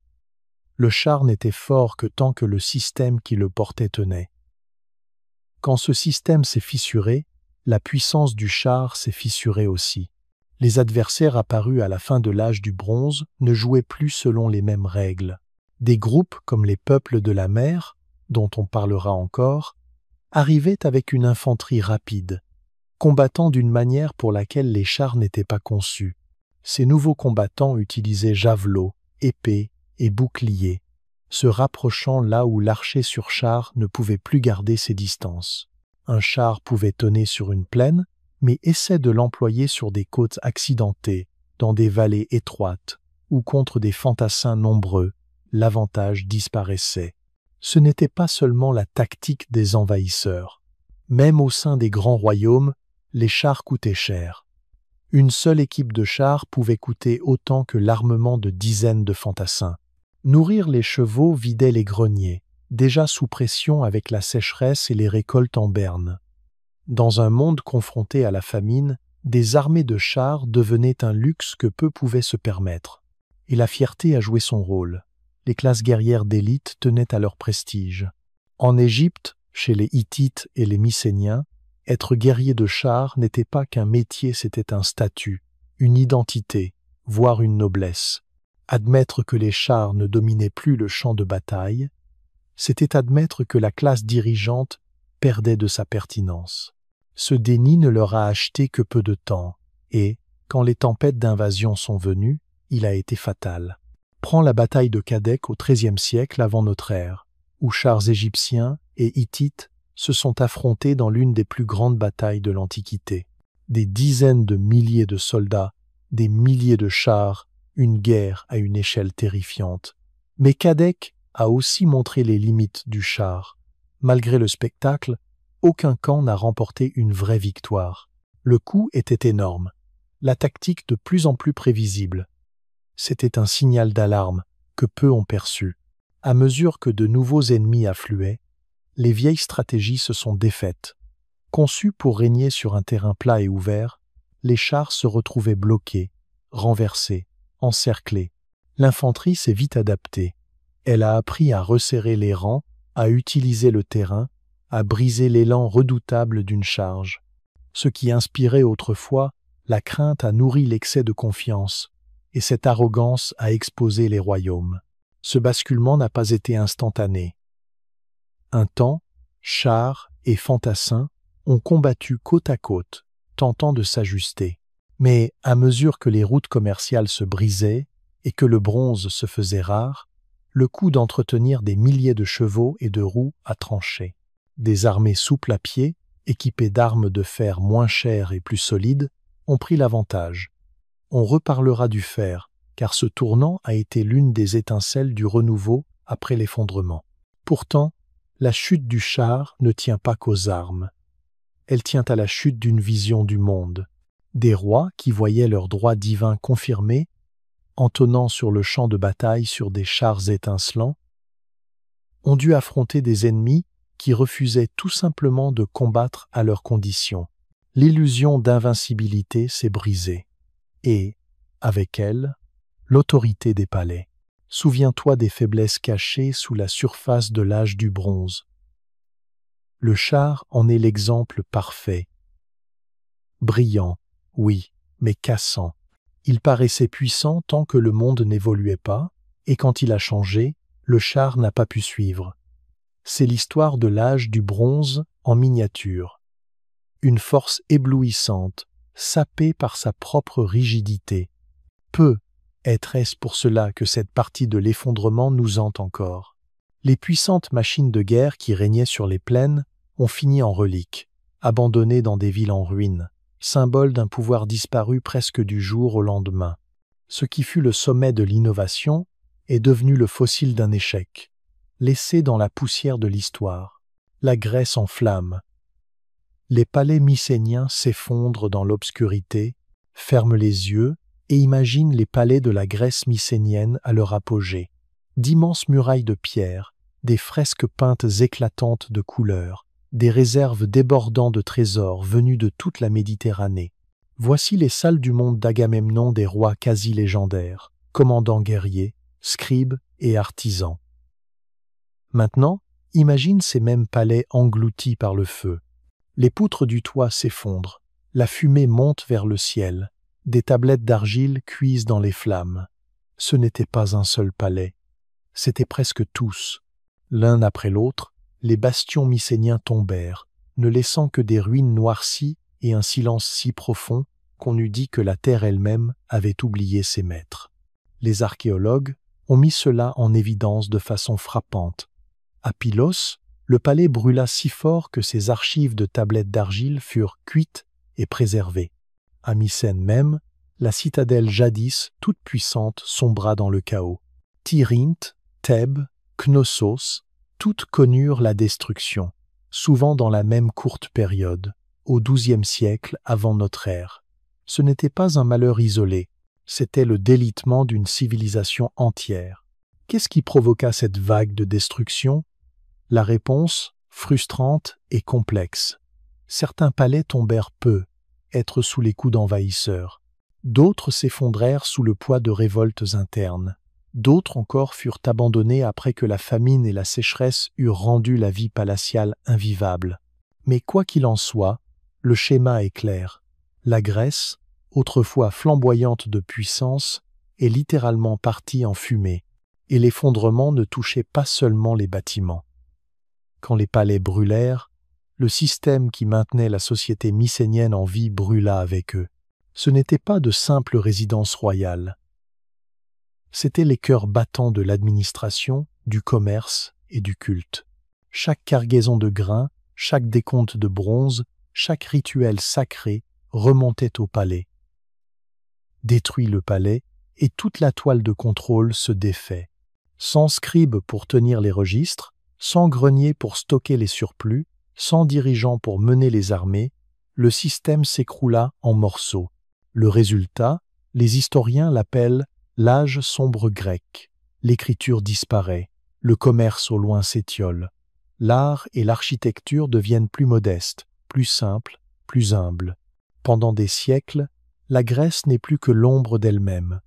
Le char n'était fort que tant que le système qui le portait tenait. Quand ce système s'est fissuré, la puissance du char s'est fissurée aussi. Les adversaires apparus à la fin de l'âge du bronze ne jouaient plus selon les mêmes règles. Des groupes comme les peuples de la mer, dont on parlera encore, arrivaient avec une infanterie rapide, combattant d'une manière pour laquelle les chars n'étaient pas conçus. Ces nouveaux combattants utilisaient javelots, épées et boucliers, se rapprochant là où l'archer sur char ne pouvait plus garder ses distances. Un char pouvait tonner sur une plaine, mais essaie de l'employer sur des côtes accidentées, dans des vallées étroites, ou contre des fantassins nombreux, l'avantage disparaissait. Ce n'était pas seulement la tactique des envahisseurs. Même au sein des grands royaumes, les chars coûtaient cher. Une seule équipe de chars pouvait coûter autant que l'armement de dizaines de fantassins. Nourrir les chevaux vidait les greniers, déjà sous pression avec la sécheresse et les récoltes en berne. Dans un monde confronté à la famine, des armées de chars devenaient un luxe que peu pouvaient se permettre. Et la fierté a joué son rôle. Les classes guerrières d'élite tenaient à leur prestige. En Égypte, chez les Hittites et les Mycéniens, être guerrier de chars n'était pas qu'un métier, c'était un statut, une identité, voire une noblesse. Admettre que les chars ne dominaient plus le champ de bataille, c'était admettre que la classe dirigeante perdait de sa pertinence. Ce déni ne leur a acheté que peu de temps, et, quand les tempêtes d'invasion sont venues, il a été fatal. Prends la bataille de Kadek au XIIIe siècle avant notre ère, où chars égyptiens et hittites se sont affrontés dans l'une des plus grandes batailles de l'Antiquité. Des dizaines de milliers de soldats, des milliers de chars, une guerre à une échelle terrifiante. Mais Kadek a aussi montré les limites du char. Malgré le spectacle, aucun camp n'a remporté une vraie victoire. Le coût était énorme, la tactique de plus en plus prévisible. C'était un signal d'alarme que peu ont perçu. À mesure que de nouveaux ennemis affluaient, les vieilles stratégies se sont défaites. Conçus pour régner sur un terrain plat et ouvert, les chars se retrouvaient bloqués, renversés, encerclés. L'infanterie s'est vite adaptée. Elle a appris à resserrer les rangs, à utiliser le terrain, à briser l'élan redoutable d'une charge. Ce qui inspirait autrefois la crainte a nourri l'excès de confiance, et cette arrogance a exposé les royaumes. Ce basculement n'a pas été instantané. Un temps, chars et fantassins ont combattu côte à côte, tentant de s'ajuster. Mais à mesure que les routes commerciales se brisaient et que le bronze se faisait rare, le coût d'entretenir des milliers de chevaux et de roues a tranché. Des armées souples à pied, équipées d'armes de fer moins chères et plus solides, ont pris l'avantage. On reparlera du fer, car ce tournant a été l'une des étincelles du renouveau après l'effondrement. Pourtant, la chute du char ne tient pas qu'aux armes. Elle tient à la chute d'une vision du monde. Des rois qui voyaient leurs droits divins confirmés, entonnant sur le champ de bataille sur des chars étincelants, ont dû affronter des ennemis qui refusaient tout simplement de combattre à leurs conditions. L'illusion d'invincibilité s'est brisée. Et, avec elle, l'autorité des palais. Souviens-toi des faiblesses cachées sous la surface de l'âge du bronze. Le char en est l'exemple parfait. Brillant, oui, mais cassant. Il paraissait puissant tant que le monde n'évoluait pas, et quand il a changé, le char n'a pas pu suivre. C'est l'histoire de l'âge du bronze en miniature. Une force éblouissante, sapée par sa propre rigidité. Peu est-ce pour cela que cette partie de l'effondrement nous hante encore. Les puissantes machines de guerre qui régnaient sur les plaines ont fini en reliques, abandonnées dans des villes en ruine, symbole d'un pouvoir disparu presque du jour au lendemain. Ce qui fut le sommet de l'innovation est devenu le fossile d'un échec, laissé dans la poussière de l'histoire. La Grèce en flammes. Les palais mycéniens s'effondrent dans l'obscurité, ferment les yeux et imaginent les palais de la Grèce mycénienne à leur apogée. D'immenses murailles de pierre, des fresques peintes éclatantes de couleurs, des réserves débordant de trésors venus de toute la Méditerranée. Voici les salles du monde d'Agamemnon des rois quasi légendaires, commandants guerriers, scribes et artisans. Maintenant, imagine ces mêmes palais engloutis par le feu. Les poutres du toit s'effondrent, la fumée monte vers le ciel, des tablettes d'argile cuisent dans les flammes. Ce n'était pas un seul palais, c'étaient presque tous. L'un après l'autre, les bastions mycéniens tombèrent, ne laissant que des ruines noircies et un silence si profond qu'on eût dit que la terre elle-même avait oublié ses maîtres. Les archéologues ont mis cela en évidence de façon frappante. À Pylos, le palais brûla si fort que ses archives de tablettes d'argile furent cuites et préservées. À Mycène même, la citadelle jadis toute puissante sombra dans le chaos. Tyrinthe, Thèbes, Knossos, toutes connurent la destruction, souvent dans la même courte période, au XIIe siècle avant notre ère. Ce n'était pas un malheur isolé, c'était le délitement d'une civilisation entière. Qu'est-ce qui provoqua cette vague de destruction? La réponse, frustrante et complexe. Certains palais tombèrent peu, être sous les coups d'envahisseurs. D'autres s'effondrèrent sous le poids de révoltes internes. D'autres encore furent abandonnés après que la famine et la sécheresse eurent rendu la vie palatiale invivable. Mais quoi qu'il en soit, le schéma est clair. La Grèce, autrefois flamboyante de puissance, est littéralement partie en fumée, et l'effondrement ne touchait pas seulement les bâtiments. Quand les palais brûlèrent, le système qui maintenait la société mycénienne en vie brûla avec eux. Ce n'était pas de simples résidences royales. C'étaient les cœurs battants de l'administration, du commerce et du culte. Chaque cargaison de grains, chaque décompte de bronze, chaque rituel sacré remontait au palais. Détruit le palais, et toute la toile de contrôle se défait. Sans scribe pour tenir les registres, sans grenier pour stocker les surplus, sans dirigeant pour mener les armées, le système s'écroula en morceaux. Le résultat, les historiens l'appellent l'âge sombre grec. L'écriture disparaît, Le commerce au loin s'étiole. L'art et l'architecture deviennent plus modestes, plus simples, plus humbles. Pendant des siècles, la Grèce n'est plus que l'ombre d'elle-même.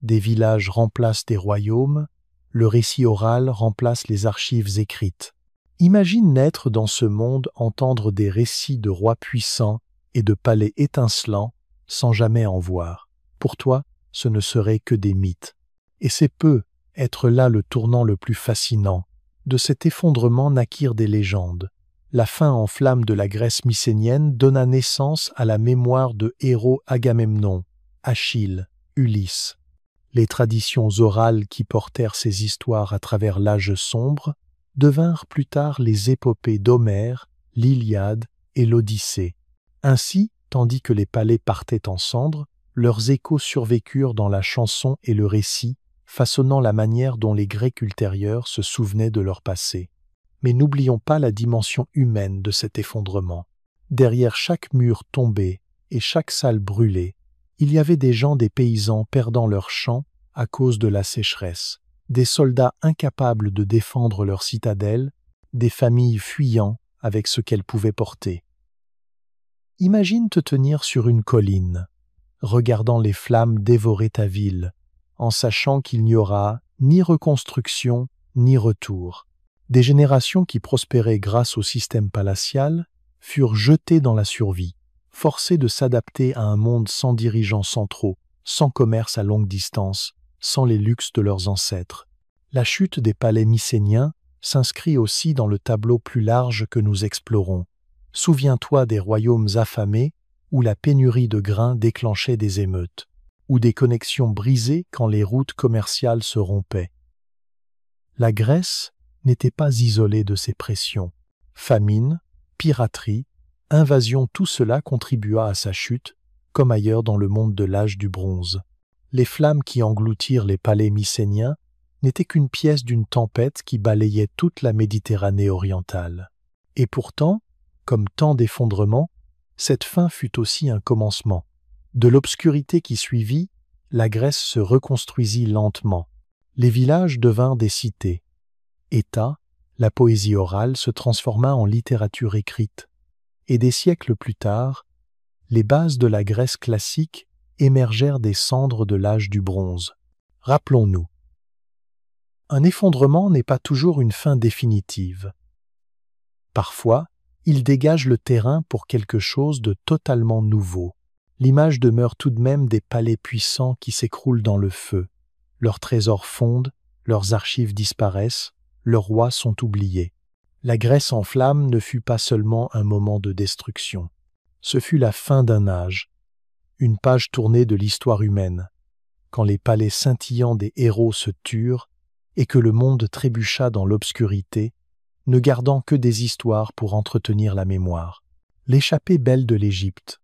Des villages remplacent des royaumes, le récit oral remplace les archives écrites. Imagine naître dans ce monde, entendre des récits de rois puissants et de palais étincelants sans jamais en voir. Pour toi, ce ne serait que des mythes. Et c'est peu être là le tournant le plus fascinant. De cet effondrement naquirent des légendes. La fin en flammes de la Grèce mycénienne donna naissance à la mémoire de héros Agamemnon, Achille, Ulysse. Les traditions orales qui portèrent ces histoires à travers l'âge sombre devinrent plus tard les épopées d'Homère, l'Iliade et l'Odyssée. Ainsi, tandis que les palais partaient en cendres, leurs échos survécurent dans la chanson et le récit, façonnant la manière dont les Grecs ultérieurs se souvenaient de leur passé. Mais n'oublions pas la dimension humaine de cet effondrement. Derrière chaque mur tombé et chaque salle brûlée, il y avait des gens, des paysans perdant leurs champs à cause de la sécheresse, des soldats incapables de défendre leur citadelle, des familles fuyant avec ce qu'elles pouvaient porter. Imagine te tenir sur une colline, regardant les flammes dévorer ta ville, en sachant qu'il n'y aura ni reconstruction ni retour. Des générations qui prospéraient grâce au système palatial furent jetées dans la survie, forcées de s'adapter à un monde sans dirigeants centraux, sans commerce à longue distance, sans les luxes de leurs ancêtres. La chute des palais mycéniens s'inscrit aussi dans le tableau plus large que nous explorons. Souviens-toi des royaumes affamés où la pénurie de grains déclenchait des émeutes, ou des connexions brisées quand les routes commerciales se rompaient. La Grèce n'était pas isolée de ces pressions. Famine, piraterie, invasion, tout cela contribua à sa chute, comme ailleurs dans le monde de l'âge du bronze. Les flammes qui engloutirent les palais mycéniens n'étaient qu'une pièce d'une tempête qui balayait toute la Méditerranée orientale. Et pourtant, comme tant d'effondrements, cette fin fut aussi un commencement. De l'obscurité qui suivit, la Grèce se reconstruisit lentement. Les villages devinrent des cités. État, la poésie orale se transforma en littérature écrite. Et des siècles plus tard, les bases de la Grèce classique émergèrent des cendres de l'âge du bronze. Rappelons-nous, un effondrement n'est pas toujours une fin définitive. Parfois, il dégage le terrain pour quelque chose de totalement nouveau. L'image demeure tout de même des palais puissants qui s'écroulent dans le feu. Leurs trésors fondent, leurs archives disparaissent, leurs rois sont oubliés. La Grèce en flammes ne fut pas seulement un moment de destruction. Ce fut la fin d'un âge, une page tournée de l'histoire humaine, quand les palais scintillants des héros se turent et que le monde trébucha dans l'obscurité, ne gardant que des histoires pour entretenir la mémoire. L'échappée belle de l'Égypte.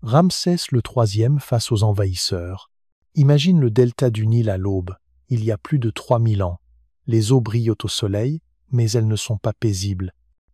Ramsès III face aux envahisseurs. Imagine le delta du Nil à l'aube, il y a plus de 3000 ans. Les eaux brillent au soleil, mais elles ne sont pas paisibles.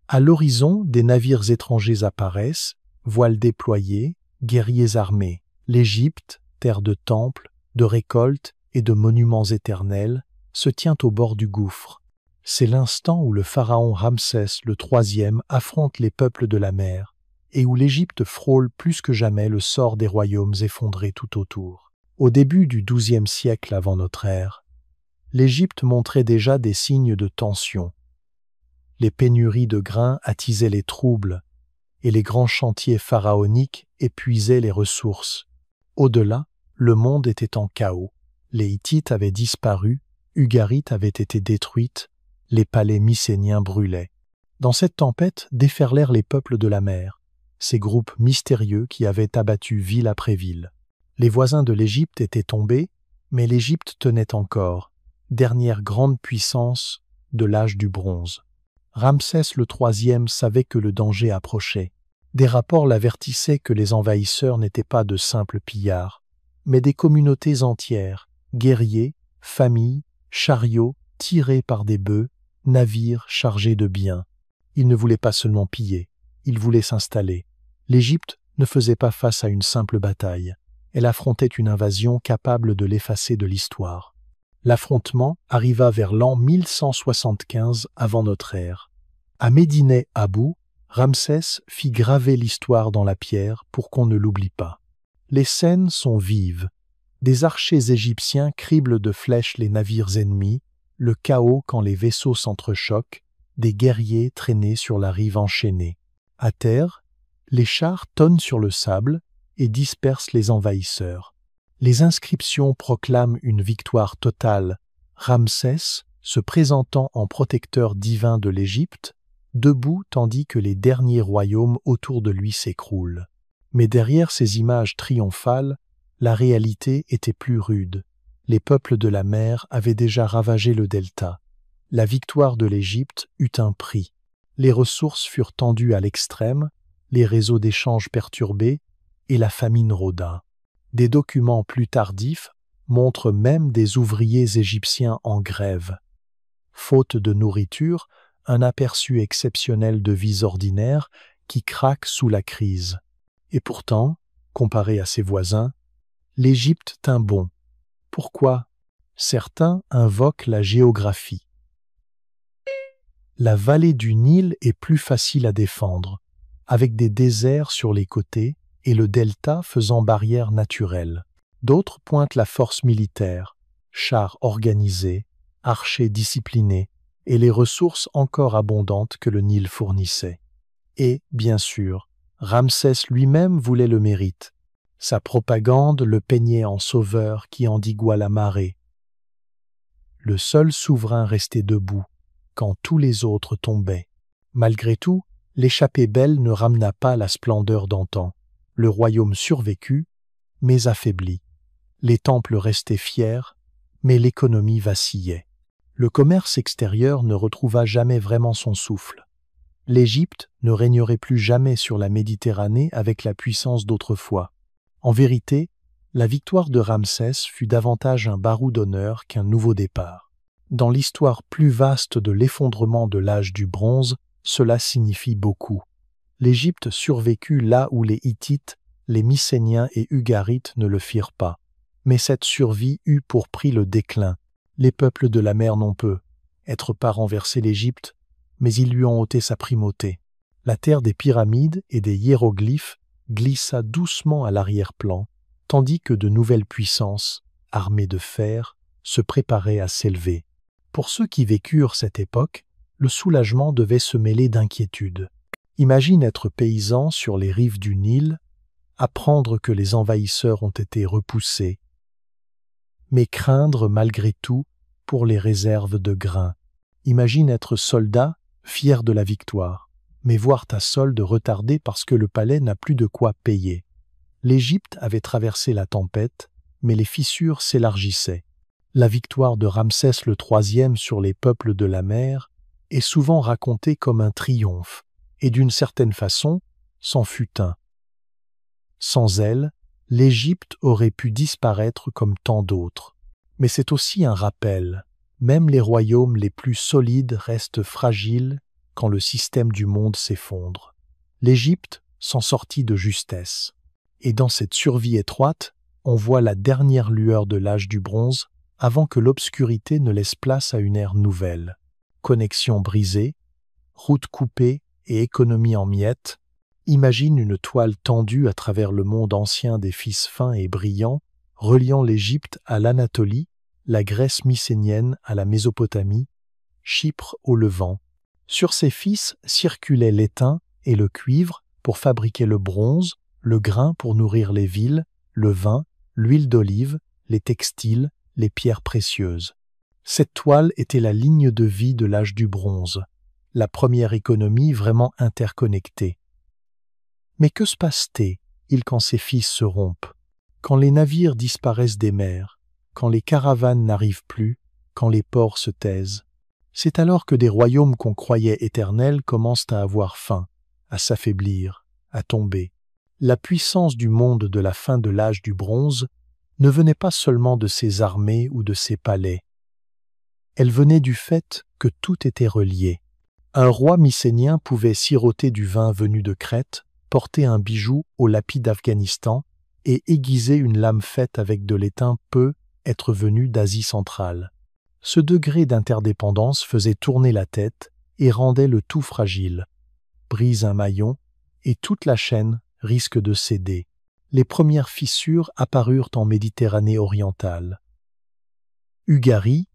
À l'horizon, des navires étrangers apparaissent, voiles déployés, guerriers armés. L'Égypte, terre de temples, de récoltes et de monuments éternels, se tient au bord du gouffre. C'est l'instant où le pharaon Ramsès III affronte les peuples de la mer et où l'Égypte frôle plus que jamais le sort des royaumes effondrés tout autour. Au début du XIIe siècle avant notre ère, l'Égypte montrait déjà des signes de tension. Les pénuries de grains attisaient les troubles et les grands chantiers pharaoniques épuisaient les ressources. Au-delà, le monde était en chaos. Les Hittites avaient disparu, Ugarit avait été détruite, les palais mycéniens brûlaient. Dans cette tempête déferlèrent les peuples de la mer, ces groupes mystérieux qui avaient abattu ville après ville. Les voisins de l'Égypte étaient tombés, mais l'Égypte tenait encore, dernière grande puissance de l'âge du bronze. Ramsès III savait que le danger approchait. Des rapports l'avertissaient que les envahisseurs n'étaient pas de simples pillards, mais des communautés entières, guerriers, familles, chariots tirés par des bœufs, navires chargés de biens. Ils ne voulaient pas seulement piller, ils voulaient s'installer. L'Égypte ne faisait pas face à une simple bataille. Elle affrontait une invasion capable de l'effacer de l'histoire. L'affrontement arriva vers l'an 1175 avant notre ère. À Médineh Abou, Ramsès fit graver l'histoire dans la pierre pour qu'on ne l'oublie pas. Les scènes sont vives. Des archers égyptiens criblent de flèches les navires ennemis, le chaos quand les vaisseaux s'entrechoquent, des guerriers traînés sur la rive enchaînée. À terre, les chars tonnent sur le sable et dispersent les envahisseurs. Les inscriptions proclament une victoire totale, Ramsès se présentant en protecteur divin de l'Égypte, debout tandis que les derniers royaumes autour de lui s'écroulent. Mais derrière ces images triomphales, la réalité était plus rude. Les peuples de la mer avaient déjà ravagé le delta. La victoire de l'Égypte eut un prix. Les ressources furent tendues à l'extrême, les réseaux d'échanges perturbés, et la famine rôda. Des documents plus tardifs montrent même des ouvriers égyptiens en grève. Faute de nourriture, un aperçu exceptionnel de vies ordinaires qui craquent sous la crise. Et pourtant, comparé à ses voisins, l'Égypte tint bon. Pourquoi? Certains invoquent la géographie. La vallée du Nil est plus facile à défendre, avec des déserts sur les côtés et le delta faisant barrière naturelle. D'autres pointent la force militaire, chars organisés, archers disciplinés, et les ressources encore abondantes que le Nil fournissait. Et, bien sûr, Ramsès lui-même voulait le mérite. Sa propagande le peignait en sauveur qui endiguait la marée. Le seul souverain restait debout, quand tous les autres tombaient. Malgré tout, l'échappée belle ne ramena pas la splendeur d'antan. Le royaume survécut, mais affaibli. Les temples restaient fiers, mais l'économie vacillait. Le commerce extérieur ne retrouva jamais vraiment son souffle. L'Égypte ne régnerait plus jamais sur la Méditerranée avec la puissance d'autrefois. En vérité, la victoire de Ramsès fut davantage un barreau d'honneur qu'un nouveau départ. Dans l'histoire plus vaste de l'effondrement de l'âge du bronze, cela signifie beaucoup. L'Égypte survécut là où les Hittites, les Mycéniens et Ugarites ne le firent pas. Mais cette survie eut pour prix le déclin. Les peuples de la mer n'ont peu être pas renversé l'Égypte, mais ils lui ont ôté sa primauté. La terre des pyramides et des hiéroglyphes glissa doucement à l'arrière-plan, tandis que de nouvelles puissances, armées de fer, se préparaient à s'élever. Pour ceux qui vécurent cette époque, le soulagement devait se mêler d'inquiétude. Imagine être paysan sur les rives du Nil, apprendre que les envahisseurs ont été repoussés, mais craindre malgré tout pour les réserves de grains. Imagine être soldat, fier de la victoire, mais voir ta solde retardée parce que le palais n'a plus de quoi payer. L'Égypte avait traversé la tempête, mais les fissures s'élargissaient. La victoire de Ramsès III sur les peuples de la mer est souvent racontée comme un triomphe, et d'une certaine façon, c'en fut un. Sans elle, l'Égypte aurait pu disparaître comme tant d'autres. Mais c'est aussi un rappel. Même les royaumes les plus solides restent fragiles quand le système du monde s'effondre. L'Égypte s'en sortit de justesse. Et dans cette survie étroite, on voit la dernière lueur de l'âge du bronze avant que l'obscurité ne laisse place à une ère nouvelle. Connexions brisées, routes coupées et économie en miettes. Imagine une toile tendue à travers le monde ancien des fils fins et brillants, reliant l'Égypte à l'Anatolie, la Grèce mycénienne à la Mésopotamie, Chypre au Levant. Sur ces fils circulaient l'étain et le cuivre pour fabriquer le bronze, le grain pour nourrir les villes, le vin, l'huile d'olive, les textiles, les pierres précieuses. Cette toile était la ligne de vie de l'âge du bronze, la première économie vraiment interconnectée. Mais que se passe-t-il quand ces fils se rompent? Quand les navires disparaissent des mers, quand les caravanes n'arrivent plus, quand les ports se taisent? C'est alors que des royaumes qu'on croyait éternels commencent à avoir faim, à s'affaiblir, à tomber. La puissance du monde de la fin de l'âge du bronze ne venait pas seulement de ses armées ou de ses palais. Elle venait du fait que tout était relié. Un roi mycénien pouvait siroter du vin venu de Crète, porter un bijou au lapis d'Afghanistan et aiguiser une lame faite avec de l'étain peut être venu d'Asie centrale. Ce degré d'interdépendance faisait tourner la tête et rendait le tout fragile. Brise un maillon, et toute la chaîne risque de céder. Les premières fissures apparurent en Méditerranée orientale. Ugarit,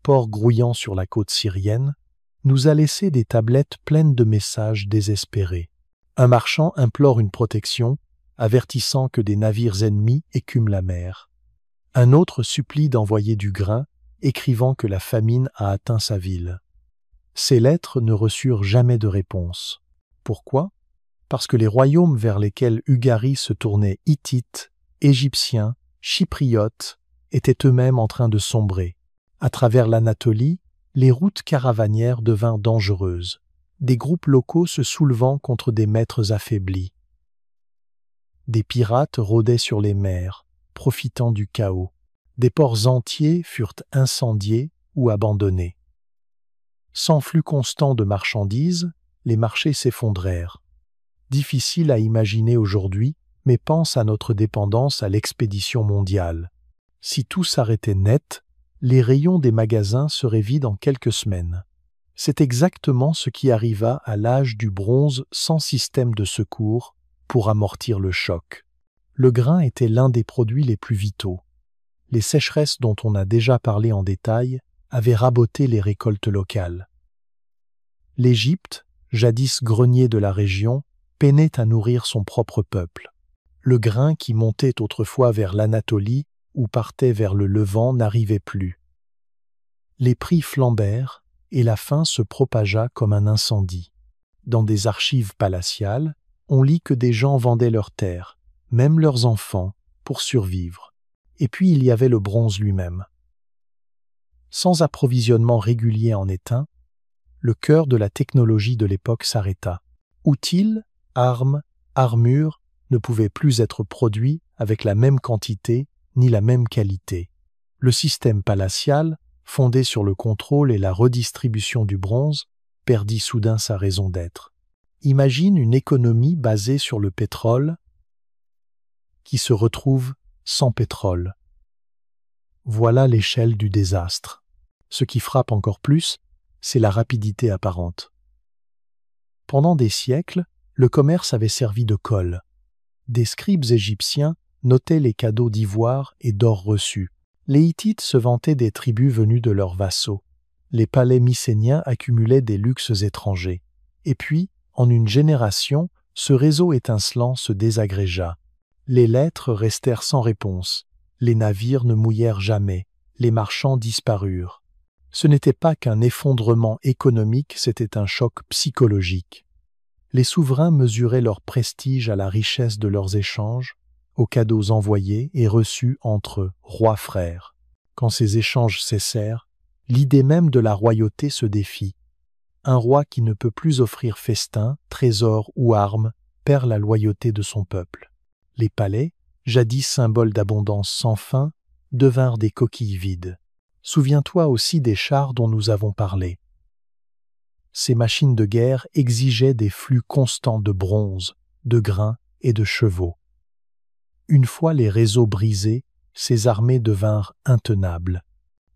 port grouillant sur la côte syrienne, nous a laissé des tablettes pleines de messages désespérés. Un marchand implore une protection, avertissant que des navires ennemis écument la mer. Un autre supplie d'envoyer du grain, écrivant que la famine a atteint sa ville. Ces lettres ne reçurent jamais de réponse. Pourquoi ? Parce que les royaumes vers lesquels Ugarit se tournait, Hittites, Égyptiens, Chypriotes, étaient eux-mêmes en train de sombrer. À travers l'Anatolie, les routes caravanières devinrent dangereuses, des groupes locaux se soulevant contre des maîtres affaiblis. Des pirates rôdaient sur les mers, profitant du chaos. Des ports entiers furent incendiés ou abandonnés. Sans flux constant de marchandises, les marchés s'effondrèrent. Difficile à imaginer aujourd'hui, mais pense à notre dépendance à l'expédition mondiale. Si tout s'arrêtait net, les rayons des magasins seraient vides en quelques semaines. C'est exactement ce qui arriva à l'âge du bronze sans système de secours pour amortir le choc. Le grain était l'un des produits les plus vitaux. Les sécheresses dont on a déjà parlé en détail avaient raboté les récoltes locales. L'Égypte, jadis grenier de la région, peinait à nourrir son propre peuple. Le grain qui montait autrefois vers l'Anatolie ou partait vers le Levant n'arrivait plus. Les prix flambèrent et la faim se propagea comme un incendie. Dans des archives palatiales, on lit que des gens vendaient leurs terres, même leurs enfants, pour survivre. Et puis il y avait le bronze lui-même. Sans approvisionnement régulier en étain, le cœur de la technologie de l'époque s'arrêta. Outils, armes, armures ne pouvaient plus être produits avec la même quantité ni la même qualité. Le système palatial, fondé sur le contrôle et la redistribution du bronze, perdit soudain sa raison d'être. Imagine une économie basée sur le pétrole qui se retrouve sans pétrole. Voilà l'échelle du désastre. Ce qui frappe encore plus, c'est la rapidité apparente. Pendant des siècles, le commerce avait servi de colle. Des scribes égyptiens notaient les cadeaux d'ivoire et d'or reçus. Les Hittites se vantaient des tribus venues de leurs vassaux. Les palais mycéniens accumulaient des luxes étrangers. Et puis, en une génération, ce réseau étincelant se désagrégea. Les lettres restèrent sans réponse. Les navires ne mouillèrent jamais. Les marchands disparurent. Ce n'était pas qu'un effondrement économique, c'était un choc psychologique. Les souverains mesuraient leur prestige à la richesse de leurs échanges, aux cadeaux envoyés et reçus entre rois frères. Quand ces échanges cessèrent, l'idée même de la royauté se défit. Un roi qui ne peut plus offrir festin, trésors ou armes perd la loyauté de son peuple. Les palais, jadis symboles d'abondance sans fin, devinrent des coquilles vides. Souviens-toi aussi des chars dont nous avons parlé. Ces machines de guerre exigeaient des flux constants de bronze, de grains et de chevaux. Une fois les réseaux brisés, ces armées devinrent intenables.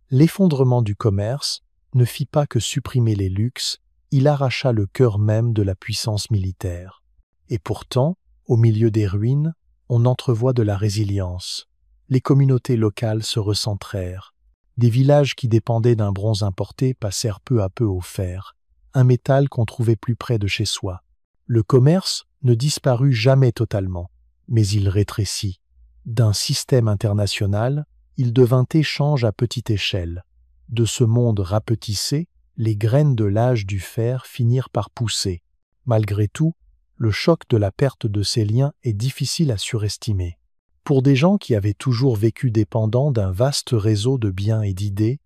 L'effondrement du commerce ne fit pas que supprimer les luxes, il arracha le cœur même de la puissance militaire. Et pourtant, au milieu des ruines, on entrevoit de la résilience. Les communautés locales se recentrèrent. Des villages qui dépendaient d'un bronze importé passèrent peu à peu au fer, un métal qu'on trouvait plus près de chez soi. Le commerce ne disparut jamais totalement, mais il rétrécit. D'un système international, il devint échange à petite échelle. De ce monde rapetissé, les graines de l'âge du fer finirent par pousser. Malgré tout, le choc de la perte de ces liens est difficile à surestimer. Pour des gens qui avaient toujours vécu dépendants d'un vaste réseau de biens et d'idées,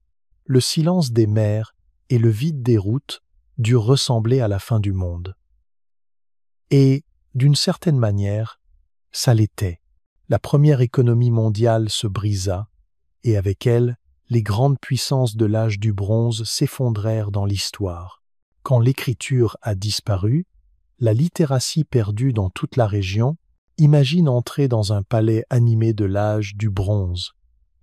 le silence des mers et le vide des routes durent ressembler à la fin du monde. Et, d'une certaine manière, ça l'était. La première économie mondiale se brisa, et avec elle, les grandes puissances de l'âge du bronze s'effondrèrent dans l'histoire. Quand l'écriture a disparu, la littératie perdue dans toute la région, imagine entrer dans un palais animé de l'âge du bronze.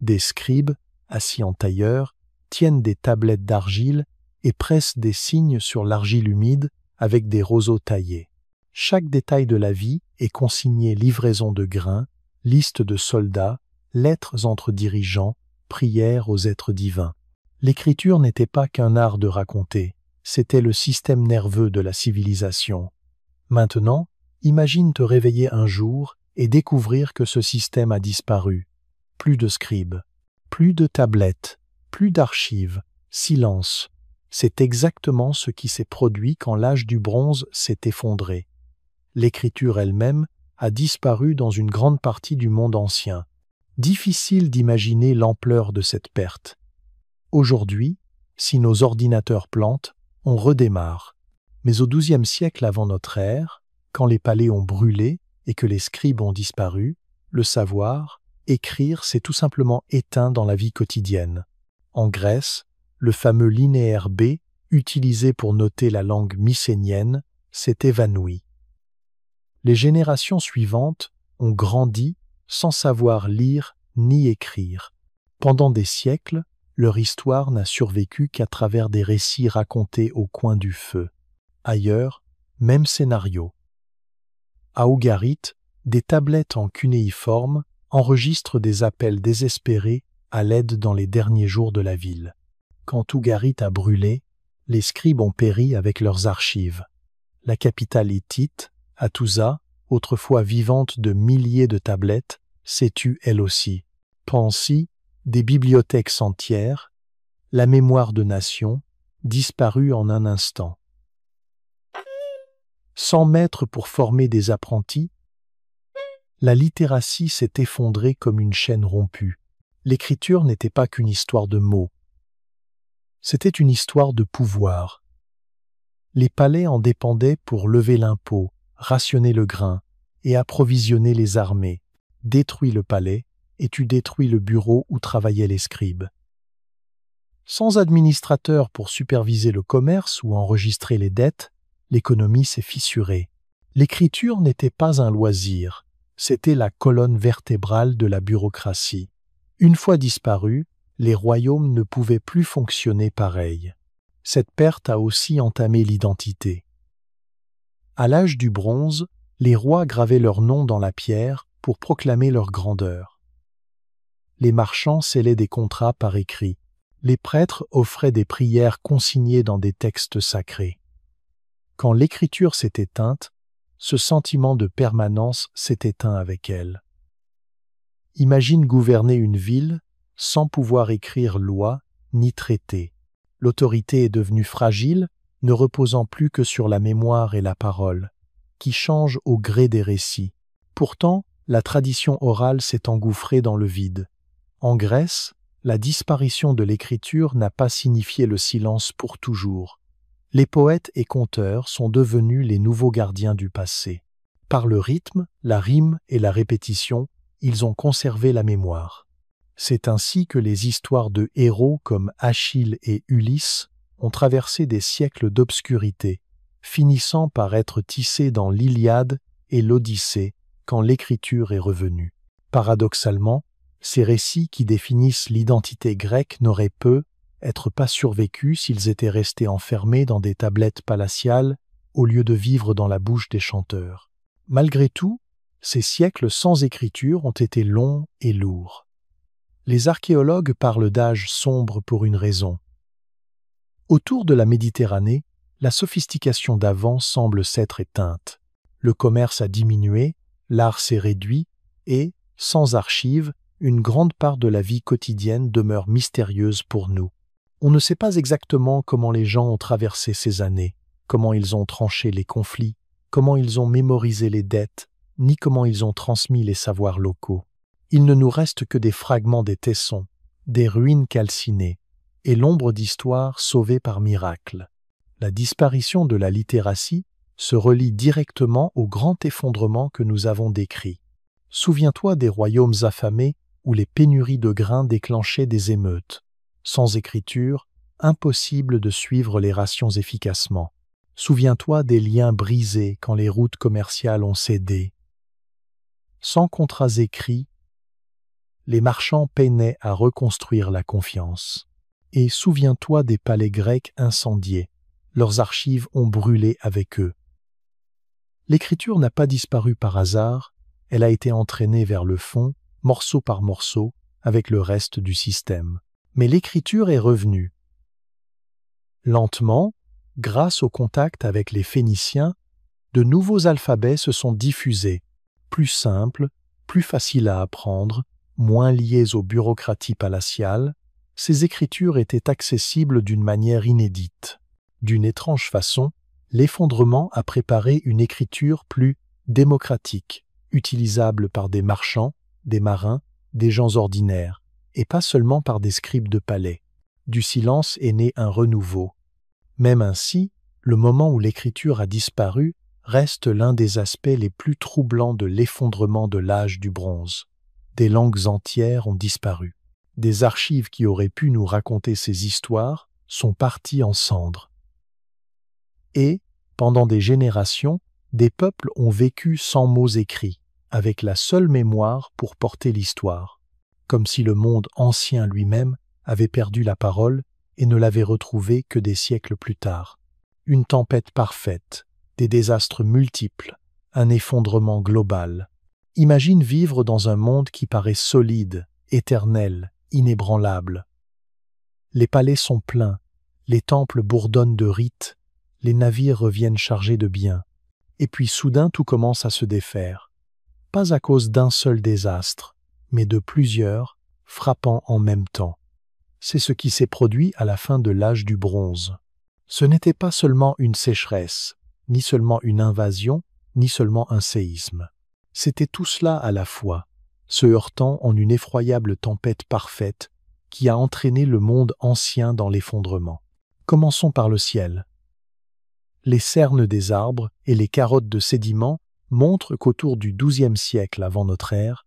Des scribes, assis en tailleur, tiennent des tablettes d'argile et pressent des signes sur l'argile humide avec des roseaux taillés. Chaque détail de la vie est consigné: livraison de grains, liste de soldats, lettres entre dirigeants, prières aux êtres divins. L'écriture n'était pas qu'un art de raconter, c'était le système nerveux de la civilisation. Maintenant, imagine te réveiller un jour et découvrir que ce système a disparu. Plus de scribes, plus de tablettes, plus d'archives, silence. C'est exactement ce qui s'est produit quand l'âge du bronze s'est effondré. L'écriture elle-même a disparu dans une grande partie du monde ancien. Difficile d'imaginer l'ampleur de cette perte. Aujourd'hui, si nos ordinateurs plantent, on redémarre. Mais au XIIe siècle avant notre ère, quand les palais ont brûlé et que les scribes ont disparu, le savoir, écrire s'est tout simplement éteint dans la vie quotidienne. En Grèce, le fameux linéaire B, utilisé pour noter la langue mycénienne, s'est évanoui. Les générations suivantes ont grandi sans savoir lire ni écrire. Pendant des siècles, leur histoire n'a survécu qu'à travers des récits racontés au coin du feu. Ailleurs, même scénario. À Ougarit, des tablettes en cunéiforme enregistrent des appels désespérés à l'aide dans les derniers jours de la ville. Quand Ougarit a brûlé, les scribes ont péri avec leurs archives. La capitale hittite, Hattusa, autrefois vivante de milliers de tablettes, s'est tue elle aussi. Pensi, des bibliothèques entières, la mémoire de nation, disparue en un instant. Sans maître pour former des apprentis, la littératie s'est effondrée comme une chaîne rompue. L'écriture n'était pas qu'une histoire de mots. C'était une histoire de pouvoir. Les palais en dépendaient pour lever l'impôt, rationner le grain et approvisionner les armées. Détruis le palais et tu détruis le bureau où travaillaient les scribes. Sans administrateur pour superviser le commerce ou enregistrer les dettes, l'économie s'est fissurée. L'écriture n'était pas un loisir, c'était la colonne vertébrale de la bureaucratie. Une fois disparue, les royaumes ne pouvaient plus fonctionner pareil. Cette perte a aussi entamé l'identité. À l'âge du bronze, les rois gravaient leur nom dans la pierre pour proclamer leur grandeur. Les marchands scellaient des contrats par écrit. Les prêtres offraient des prières consignées dans des textes sacrés. Quand l'écriture s'est éteinte, ce sentiment de permanence s'est éteint avec elle. Imagine gouverner une ville sans pouvoir écrire loi ni traité. L'autorité est devenue fragile, ne reposant plus que sur la mémoire et la parole, qui changent au gré des récits. Pourtant, la tradition orale s'est engouffrée dans le vide. En Grèce, la disparition de l'écriture n'a pas signifié le silence pour toujours. Les poètes et conteurs sont devenus les nouveaux gardiens du passé. Par le rythme, la rime et la répétition, ils ont conservé la mémoire. C'est ainsi que les histoires de héros comme Achille et Ulysse ont traversé des siècles d'obscurité, finissant par être tissées dans l'Iliade et l'Odyssée quand l'écriture est revenue. Paradoxalement, ces récits qui définissent l'identité grecque n'auraient être pas survécus s'ils étaient restés enfermés dans des tablettes palatiales au lieu de vivre dans la bouche des chanteurs. Malgré tout, ces siècles sans écriture ont été longs et lourds. Les archéologues parlent d'âge sombre pour une raison. Autour de la Méditerranée, la sophistication d'avant semble s'être éteinte. Le commerce a diminué, l'art s'est réduit et, sans archives, une grande part de la vie quotidienne demeure mystérieuse pour nous. On ne sait pas exactement comment les gens ont traversé ces années, comment ils ont tranché les conflits, comment ils ont mémorisé les dettes, ni comment ils ont transmis les savoirs locaux. Il ne nous reste que des fragments des tessons, des ruines calcinées, et l'ombre d'histoire sauvée par miracle. La disparition de la littératie se relie directement au grand effondrement que nous avons décrit. Souviens-toi des royaumes affamés où les pénuries de grains déclenchaient des émeutes. Sans écriture, impossible de suivre les rations efficacement. Souviens-toi des liens brisés quand les routes commerciales ont cédé. Sans contrats écrits, les marchands peinaient à reconstruire la confiance. Et souviens-toi des palais grecs incendiés. Leurs archives ont brûlé avec eux. L'écriture n'a pas disparu par hasard, elle a été entraînée vers le fond, morceau par morceau, avec le reste du système. Mais l'écriture est revenue. Lentement, grâce au contact avec les Phéniciens, de nouveaux alphabets se sont diffusés, plus simples, plus faciles à apprendre, moins liés aux bureaucraties palatiales. Ces écritures étaient accessibles d'une manière inédite. D'une étrange façon, l'effondrement a préparé une écriture plus démocratique, utilisable par des marchands, des marins, des gens ordinaires, et pas seulement par des scribes de palais. Du silence est né un renouveau. Même ainsi, le moment où l'écriture a disparu reste l'un des aspects les plus troublants de l'effondrement de l'âge du bronze. Des langues entières ont disparu. Des archives qui auraient pu nous raconter ces histoires sont parties en cendres. Et, pendant des générations, des peuples ont vécu sans mots écrits, avec la seule mémoire pour porter l'histoire, comme si le monde ancien lui-même avait perdu la parole et ne l'avait retrouvée que des siècles plus tard. Une tempête parfaite, des désastres multiples, un effondrement global. Imagine vivre dans un monde qui paraît solide, éternel, inébranlable. Les palais sont pleins, les temples bourdonnent de rites, les navires reviennent chargés de biens. Et puis soudain tout commence à se défaire. Pas à cause d'un seul désastre, mais de plusieurs, frappant en même temps. C'est ce qui s'est produit à la fin de l'âge du bronze. Ce n'était pas seulement une sécheresse, ni seulement une invasion, ni seulement un séisme. C'était tout cela à la fois, se heurtant en une effroyable tempête parfaite qui a entraîné le monde ancien dans l'effondrement. Commençons par le ciel. Les cernes des arbres et les carottes de sédiments montrent qu'autour du XIIe siècle avant notre ère,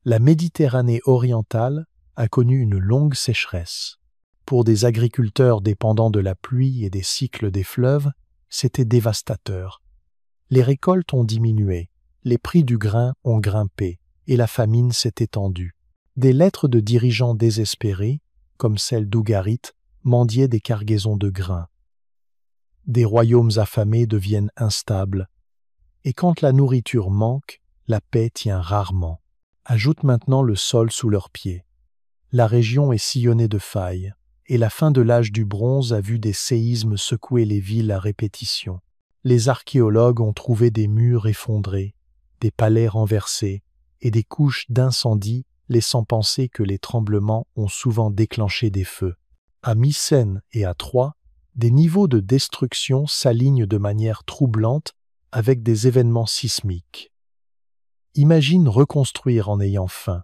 la Méditerranée orientale a connu une longue sécheresse. Pour des agriculteurs dépendant de la pluie et des cycles des fleuves, c'était dévastateur. Les récoltes ont diminué, les prix du grain ont grimpé et la famine s'est étendue. Des lettres de dirigeants désespérés, comme celle d'Ougarit, mendiaient des cargaisons de grains. Des royaumes affamés deviennent instables, et quand la nourriture manque, la paix tient rarement. Ajoute maintenant le sol sous leurs pieds. La région est sillonnée de failles, et la fin de l'âge du bronze a vu des séismes secouer les villes à répétition. Les archéologues ont trouvé des murs effondrés, des palais renversés, et des couches d'incendie laissant penser que les tremblements ont souvent déclenché des feux. À Mycène et à Troie, des niveaux de destruction s'alignent de manière troublante avec des événements sismiques. Imagine reconstruire en ayant faim,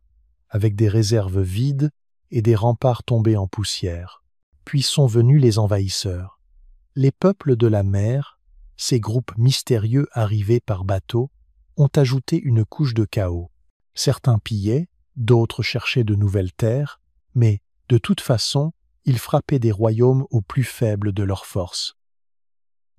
avec des réserves vides et des remparts tombés en poussière. Puis sont venus les envahisseurs. Les peuples de la mer, ces groupes mystérieux arrivés par bateau, ont ajouté une couche de chaos. Certains pillaient, d'autres cherchaient de nouvelles terres, mais, de toute façon, ils frappaient des royaumes au plus faible de leurs forces.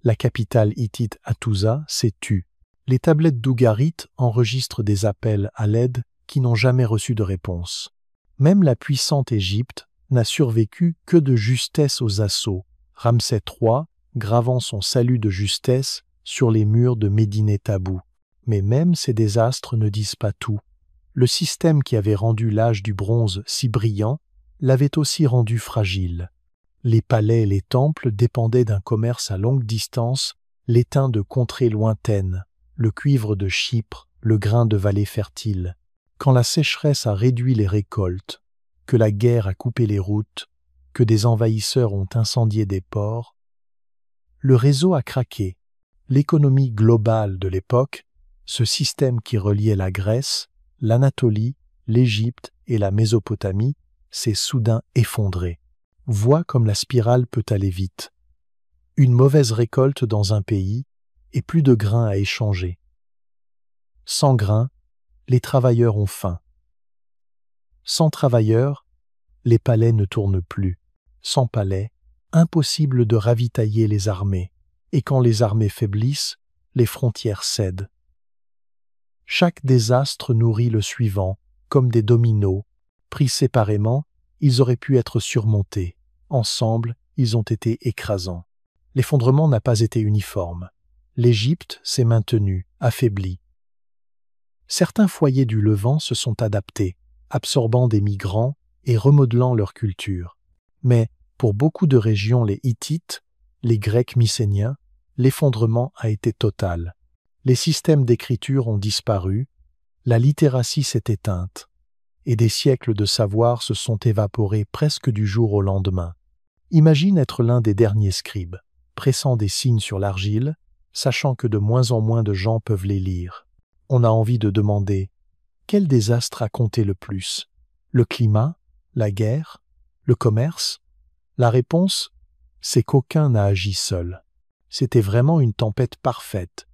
La capitale hittite Hattusa s'est tue. Les tablettes d'Ougarit enregistrent des appels à l'aide qui n'ont jamais reçu de réponse. Même la puissante Égypte n'a survécu que de justesse aux assauts, Ramsès III gravant son salut de justesse sur les murs de Médine Tabou. Mais même ces désastres ne disent pas tout. Le système qui avait rendu l'âge du bronze si brillant l'avait aussi rendu fragile. Les palais et les temples dépendaient d'un commerce à longue distance, l'étain de contrées lointaines, le cuivre de Chypre, le grain de vallées fertiles. Quand la sécheresse a réduit les récoltes, que la guerre a coupé les routes, que des envahisseurs ont incendié des ports, le réseau a craqué. L'économie globale de l'époque, ce système qui reliait la Grèce, l'Anatolie, l'Égypte et la Mésopotamie, s'est soudain effondré. Vois comme la spirale peut aller vite. Une mauvaise récolte dans un pays et plus de grains à échanger. Sans grains, les travailleurs ont faim. Sans travailleurs, les palais ne tournent plus. Sans palais, impossible de ravitailler les armées. Et quand les armées faiblissent, les frontières cèdent. Chaque désastre nourrit le suivant, comme des dominos. Pris séparément, ils auraient pu être surmontés. Ensemble, ils ont été écrasants. L'effondrement n'a pas été uniforme. L'Égypte s'est maintenue, affaiblie. Certains foyers du Levant se sont adaptés, absorbant des migrants et remodelant leur culture. Mais pour beaucoup de régions, les Hittites, les Grecs mycéniens, l'effondrement a été total. Les systèmes d'écriture ont disparu, la littératie s'est éteinte, et des siècles de savoir se sont évaporés presque du jour au lendemain. Imagine être l'un des derniers scribes, pressant des signes sur l'argile, sachant que de moins en moins de gens peuvent les lire. On a envie de demander « Quel désastre a compté le plus ? Le climat ? La guerre ? Le commerce ?» La réponse, c'est qu'aucun n'a agi seul. C'était vraiment une tempête parfaite,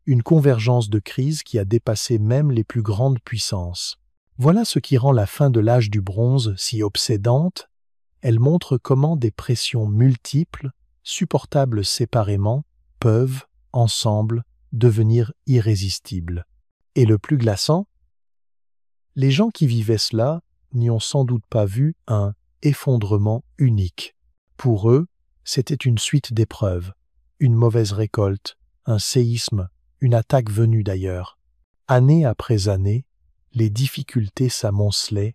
une convergence de crises qui a dépassé même les plus grandes puissances. Voilà ce qui rend la fin de l'âge du bronze si obsédante. Elle montre comment des pressions multiples, supportables séparément, peuvent, ensemble, devenir irrésistibles. Et le plus glaçant, les gens qui vivaient cela n'y ont sans doute pas vu un effondrement unique. Pour eux, c'était une suite d'épreuves, une mauvaise récolte, un séisme, une attaque venue d'ailleurs. Année après année, les difficultés s'amoncelaient,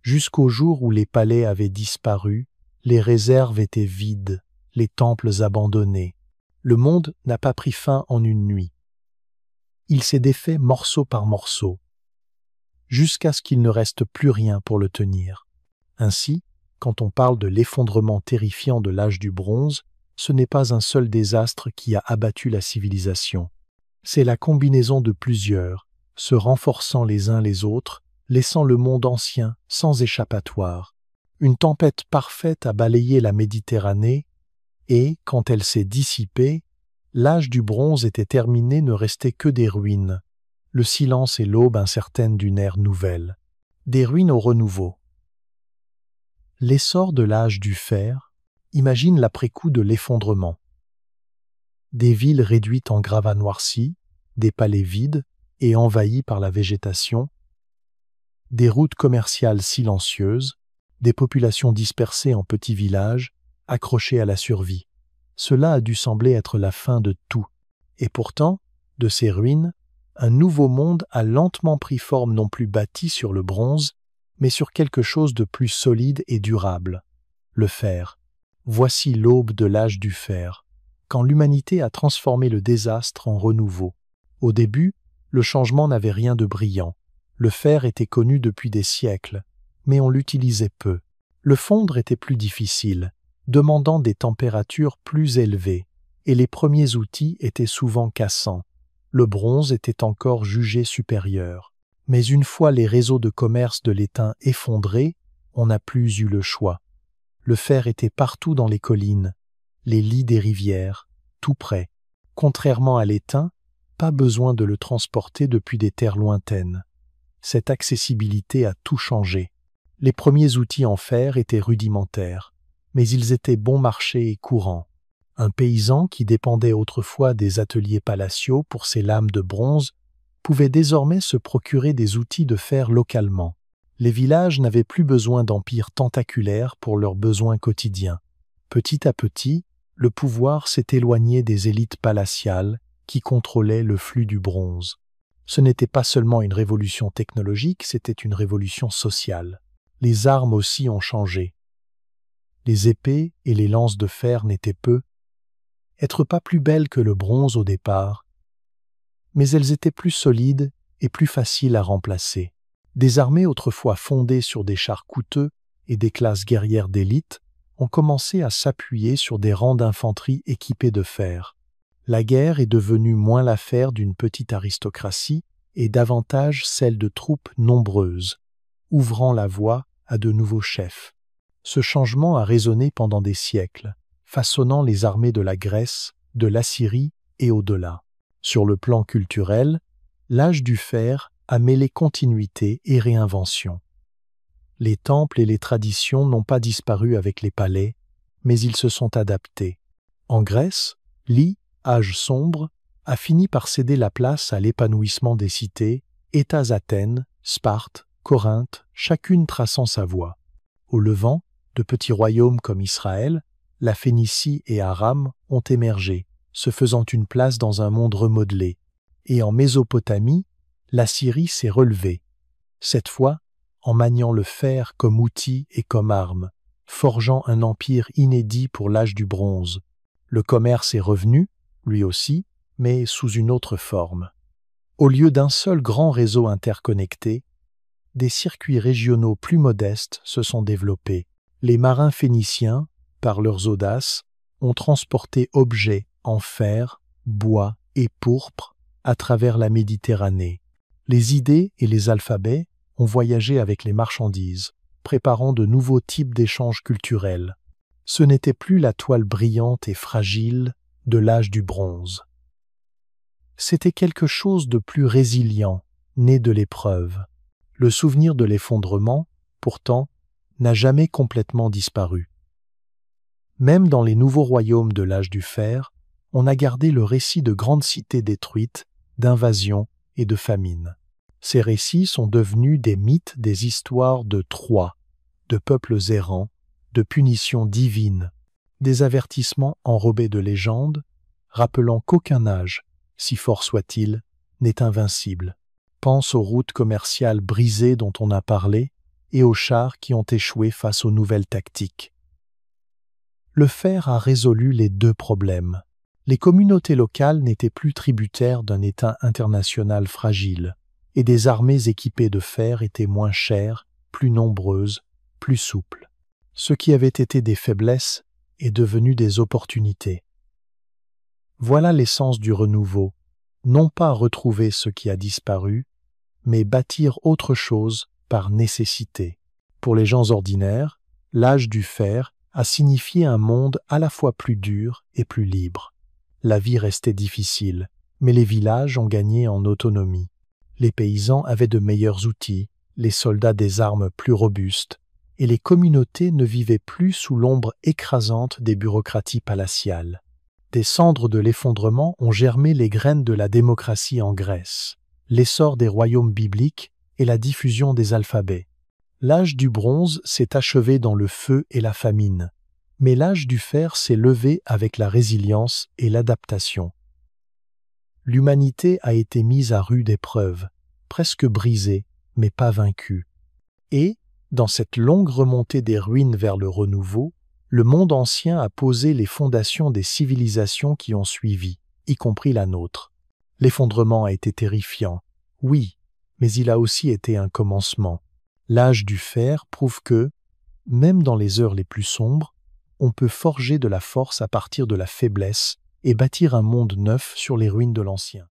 jusqu'au jour où les palais avaient disparu, les réserves étaient vides, les temples abandonnés. Le monde n'a pas pris fin en une nuit. Il s'est défait morceau par morceau, jusqu'à ce qu'il ne reste plus rien pour le tenir. Ainsi, quand on parle de l'effondrement terrifiant de l'âge du bronze, ce n'est pas un seul désastre qui a abattu la civilisation. C'est la combinaison de plusieurs, se renforçant les uns les autres, laissant le monde ancien sans échappatoire. Une tempête parfaite a balayé la Méditerranée et, quand elle s'est dissipée, l'âge du bronze était terminé, ne restait que des ruines, le silence et l'aube incertaine d'une ère nouvelle, des ruines au renouveau. L'essor de l'âge du fer, imagine l'après-coup de l'effondrement. Des villes réduites en gravats noircis, des palais vides et envahis par la végétation, des routes commerciales silencieuses, des populations dispersées en petits villages, accrochées à la survie. Cela a dû sembler être la fin de tout. Et pourtant, de ces ruines, un nouveau monde a lentement pris forme, non plus bâti sur le bronze, mais sur quelque chose de plus solide et durable. Le fer. Voici l'aube de l'âge du fer, quand l'humanité a transformé le désastre en renouveau. Au début, le changement n'avait rien de brillant. Le fer était connu depuis des siècles, mais on l'utilisait peu. Le fondre était plus difficile, demandant des températures plus élevées, et les premiers outils étaient souvent cassants. Le bronze était encore jugé supérieur. Mais une fois les réseaux de commerce de l'étain effondrés, on n'a plus eu le choix. Le fer était partout dans les collines, les lits des rivières, tout près. Contrairement à l'étain, pas besoin de le transporter depuis des terres lointaines. Cette accessibilité a tout changé. Les premiers outils en fer étaient rudimentaires, mais ils étaient bon marché et courants. Un paysan qui dépendait autrefois des ateliers palatiaux pour ses lames de bronze pouvait désormais se procurer des outils de fer localement. Les villages n'avaient plus besoin d'empires tentaculaires pour leurs besoins quotidiens. Petit à petit, le pouvoir s'est éloigné des élites palatiales qui contrôlaient le flux du bronze. Ce n'était pas seulement une révolution technologique, c'était une révolution sociale. Les armes aussi ont changé. Les épées et les lances de fer n'étaient être pas plus belles que le bronze au départ, mais elles étaient plus solides et plus faciles à remplacer. Des armées autrefois fondées sur des chars coûteux et des classes guerrières d'élite ont commencé à s'appuyer sur des rangs d'infanterie équipés de fer. La guerre est devenue moins l'affaire d'une petite aristocratie et davantage celle de troupes nombreuses, ouvrant la voie à de nouveaux chefs. Ce changement a résonné pendant des siècles, façonnant les armées de la Grèce, de l'Assyrie et au-delà. Sur le plan culturel, l'âge du fer a mêlé continuité et réinvention. Les temples et les traditions n'ont pas disparu avec les palais, mais ils se sont adaptés. En Grèce, l'âge sombre a fini par céder la place à l'épanouissement des cités, États Athènes, Sparte, Corinthe, chacune traçant sa voie. Au Levant, De petits royaumes comme Israël, la Phénicie et Aram ont émergé, se faisant une place dans un monde remodelé. Et en Mésopotamie, la Syrie s'est relevée. Cette fois, en maniant le fer comme outil et comme arme, forgeant un empire inédit pour l'âge du bronze. Le commerce est revenu, lui aussi, mais sous une autre forme. Au lieu d'un seul grand réseau interconnecté, des circuits régionaux plus modestes se sont développés. Les marins phéniciens, par leurs audaces, ont transporté objets en fer, bois et pourpre à travers la Méditerranée. Les idées et les alphabets ont voyagé avec les marchandises, préparant de nouveaux types d'échanges culturels. Ce n'était plus la toile brillante et fragile de l'âge du bronze. C'était quelque chose de plus résilient, né de l'épreuve. Le souvenir de l'effondrement, pourtant, n'a jamais complètement disparu. Même dans les nouveaux royaumes de l'âge du fer, on a gardé le récit de grandes cités détruites, d'invasions et de famines. Ces récits sont devenus des mythes, des histoires de Troie, de peuples errants, de punitions divines, des avertissements enrobés de légendes, rappelant qu'aucun âge, si fort soit-il, n'est invincible. Pense aux routes commerciales brisées dont on a parlé et aux chars qui ont échoué face aux nouvelles tactiques. Le fer a résolu les deux problèmes. Les communautés locales n'étaient plus tributaires d'un État international fragile, et des armées équipées de fer étaient moins chères, plus nombreuses, plus souples. Ce qui avait été des faiblesses est devenu des opportunités. Voilà l'essence du renouveau, non pas retrouver ce qui a disparu, mais bâtir autre chose par nécessité. Pour les gens ordinaires, l'âge du fer a signifié un monde à la fois plus dur et plus libre. La vie restait difficile, mais les villages ont gagné en autonomie. Les paysans avaient de meilleurs outils, les soldats des armes plus robustes, et les communautés ne vivaient plus sous l'ombre écrasante des bureaucraties palatiales. Des cendres de l'effondrement ont germé les graines de la démocratie en Grèce, l'essor des royaumes bibliques et la diffusion des alphabets. L'âge du bronze s'est achevé dans le feu et la famine, mais l'âge du fer s'est levé avec la résilience et l'adaptation. L'humanité a été mise à rude épreuve, presque brisée, mais pas vaincue. Et, dans cette longue remontée des ruines vers le renouveau, le monde ancien a posé les fondations des civilisations qui ont suivi, y compris la nôtre. L'effondrement a été terrifiant, oui, mais il a aussi été un commencement. L'âge du fer prouve que, même dans les heures les plus sombres, on peut forger de la force à partir de la faiblesse et bâtir un monde neuf sur les ruines de l'ancien.